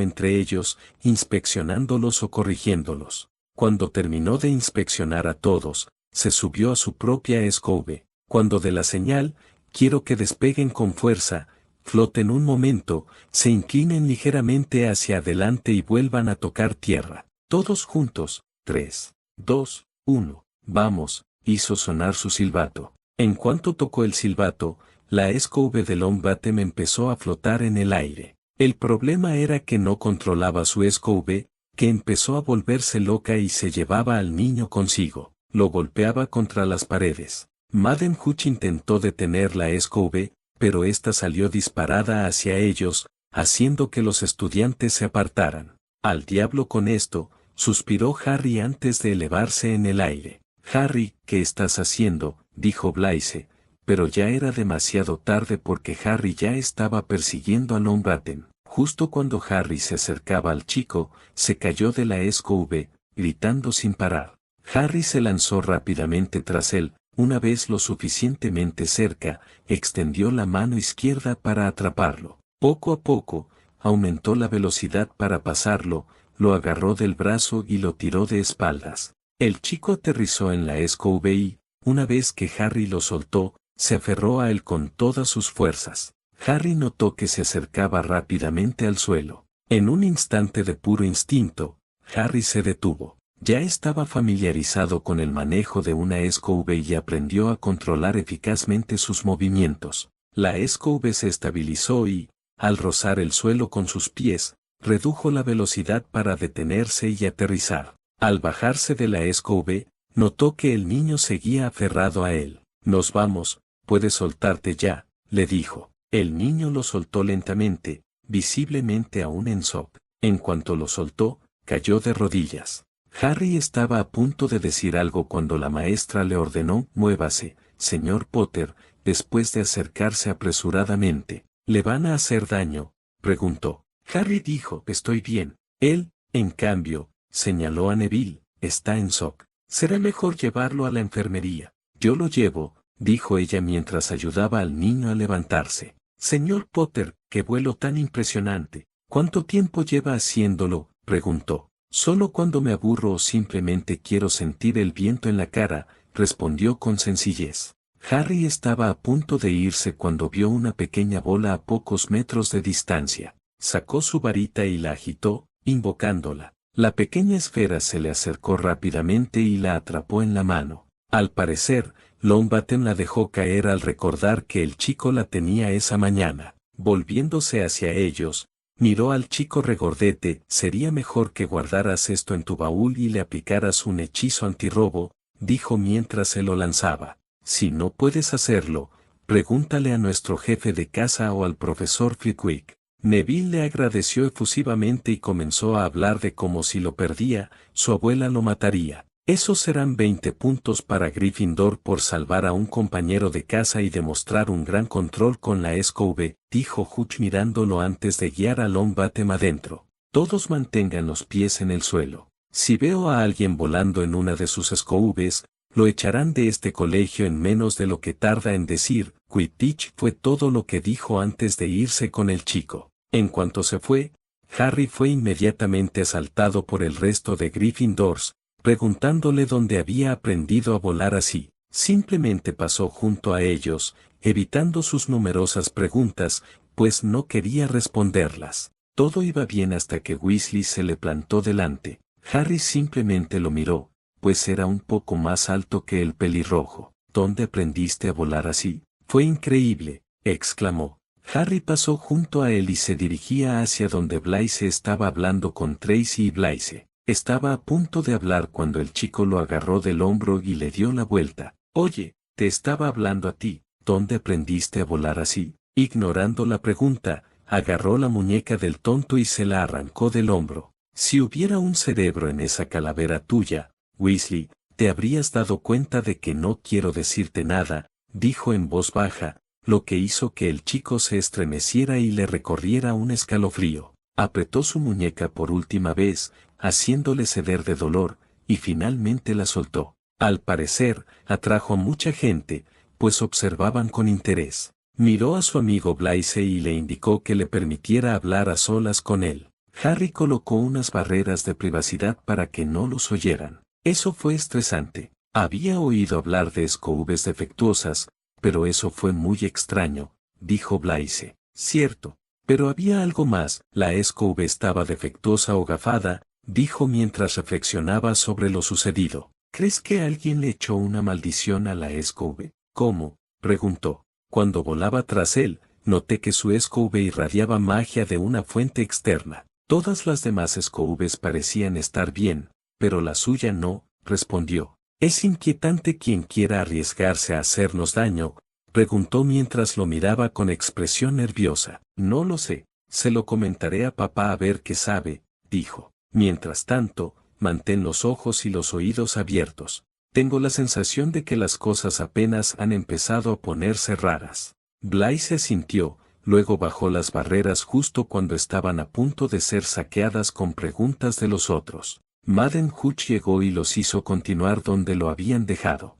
entre ellos, inspeccionándolos o corrigiéndolos. Cuando terminó de inspeccionar a todos, se subió a su propia escobe. Cuando dé la señal, quiero que despeguen con fuerza, floten un momento, se inclinen ligeramente hacia adelante y vuelvan a tocar tierra. Todos juntos. 3, 2, 1. Vamos, hizo sonar su silbato. En cuanto tocó el silbato, la escobe de Longbottom empezó a flotar en el aire. El problema era que no controlaba su escobe, que empezó a volverse loca y se llevaba al niño consigo. Lo golpeaba contra las paredes. Madame Hooch intentó detener la escobe, pero ésta salió disparada hacia ellos, haciendo que los estudiantes se apartaran. Al diablo con esto, suspiró Harry antes de elevarse en el aire. Harry, ¿qué estás haciendo?, dijo Blaise, pero ya era demasiado tarde porque Harry ya estaba persiguiendo a Longbottom. Justo cuando Harry se acercaba al chico, se cayó de la escobe, gritando sin parar. Harry se lanzó rápidamente tras él. Una vez lo suficientemente cerca, extendió la mano izquierda para atraparlo. Poco a poco, aumentó la velocidad para pasarlo, lo agarró del brazo y lo tiró de espaldas. El chico aterrizó en la escobe y, una vez que Harry lo soltó, se aferró a él con todas sus fuerzas. Harry notó que se acercaba rápidamente al suelo. En un instante de puro instinto, Harry se detuvo. Ya estaba familiarizado con el manejo de una escobe y aprendió a controlar eficazmente sus movimientos. La escobe se estabilizó y, al rozar el suelo con sus pies, redujo la velocidad para detenerse y aterrizar. Al bajarse de la escobe, notó que el niño seguía aferrado a él. Nos vamos, puedes soltarte ya, le dijo. El niño lo soltó lentamente, visiblemente aún en shock. En cuanto lo soltó, cayó de rodillas. Harry estaba a punto de decir algo cuando la maestra le ordenó: muévase, señor Potter, después de acercarse apresuradamente. ¿Le van a hacer daño?, preguntó. Harry dijo: estoy bien. Él, en cambio, señaló a Neville, está en shock. Será mejor llevarlo a la enfermería. Yo lo llevo, dijo ella mientras ayudaba al niño a levantarse. Señor Potter, qué vuelo tan impresionante. ¿Cuánto tiempo lleva haciéndolo?, preguntó. Solo cuando me aburro o simplemente quiero sentir el viento en la cara, respondió con sencillez. Harry estaba a punto de irse cuando vio una pequeña bola a pocos metros de distancia. Sacó su varita y la agitó, invocándola. La pequeña esfera se le acercó rápidamente y la atrapó en la mano. Al parecer, Longbottom la dejó caer al recordar que el chico la tenía esa mañana. Volviéndose hacia ellos, miró al chico regordete. Sería mejor que guardaras esto en tu baúl y le aplicaras un hechizo antirrobo, dijo mientras se lo lanzaba. Si no puedes hacerlo, pregúntale a nuestro jefe de casa o al profesor Flitwick. Neville le agradeció efusivamente y comenzó a hablar de cómo si lo perdía, su abuela lo mataría. Esos serán 20 puntos para Gryffindor por salvar a un compañero de casa y demostrar un gran control con la escobe, dijo Hooch mirándolo antes de guiar a Longbottom adentro. Todos mantengan los pies en el suelo. Si veo a alguien volando en una de sus escobes, lo echarán de este colegio en menos de lo que tarda en decir. Quidditch fue todo lo que dijo antes de irse con el chico. En cuanto se fue, Harry fue inmediatamente asaltado por el resto de Gryffindors, preguntándole dónde había aprendido a volar así. Simplemente pasó junto a ellos, evitando sus numerosas preguntas, pues no quería responderlas. Todo iba bien hasta que Weasley se le plantó delante. Harry simplemente lo miró, pues era un poco más alto que el pelirrojo. ¿Dónde aprendiste a volar así? Fue increíble, exclamó. Harry pasó junto a él y se dirigía hacia donde Blaise estaba hablando con Tracy y Blaise. Estaba a punto de hablar cuando el chico lo agarró del hombro y le dio la vuelta. Oye, te estaba hablando a ti, ¿dónde aprendiste a volar así? Ignorando la pregunta, agarró la muñeca del tonto y se la arrancó del hombro. Si hubiera un cerebro en esa calavera tuya, Weasley, te habrías dado cuenta de que no quiero decirte nada, dijo en voz baja, lo que hizo que el chico se estremeciera y le recorriera un escalofrío. Apretó su muñeca por última vez, haciéndole ceder de dolor, y finalmente la soltó. Al parecer, atrajo a mucha gente, pues observaban con interés. Miró a su amigo Blaise y le indicó que le permitiera hablar a solas con él. Harry colocó unas barreras de privacidad para que no los oyeran. Eso fue estresante. Había oído hablar de Scoubes defectuosas, pero eso fue muy extraño, dijo Blaise. Cierto, pero había algo más. La Scoube estaba defectuosa o gafada, dijo mientras reflexionaba sobre lo sucedido. ¿Crees que alguien le echó una maldición a la Scoube? ¿Cómo?, preguntó. Cuando volaba tras él, noté que su Scoube irradiaba magia de una fuente externa. Todas las demás Scoubes parecían estar bien, pero la suya no, respondió. ¿Es inquietante quien quiera arriesgarse a hacernos daño?, preguntó mientras lo miraba con expresión nerviosa. No lo sé, se lo comentaré a papá a ver qué sabe, dijo. Mientras tanto, mantén los ojos y los oídos abiertos. Tengo la sensación de que las cosas apenas han empezado a ponerse raras. Blaise sintió, luego bajó las barreras justo cuando estaban a punto de ser saqueadas con preguntas de los otros. Madden Hutch llegó y los hizo continuar donde lo habían dejado.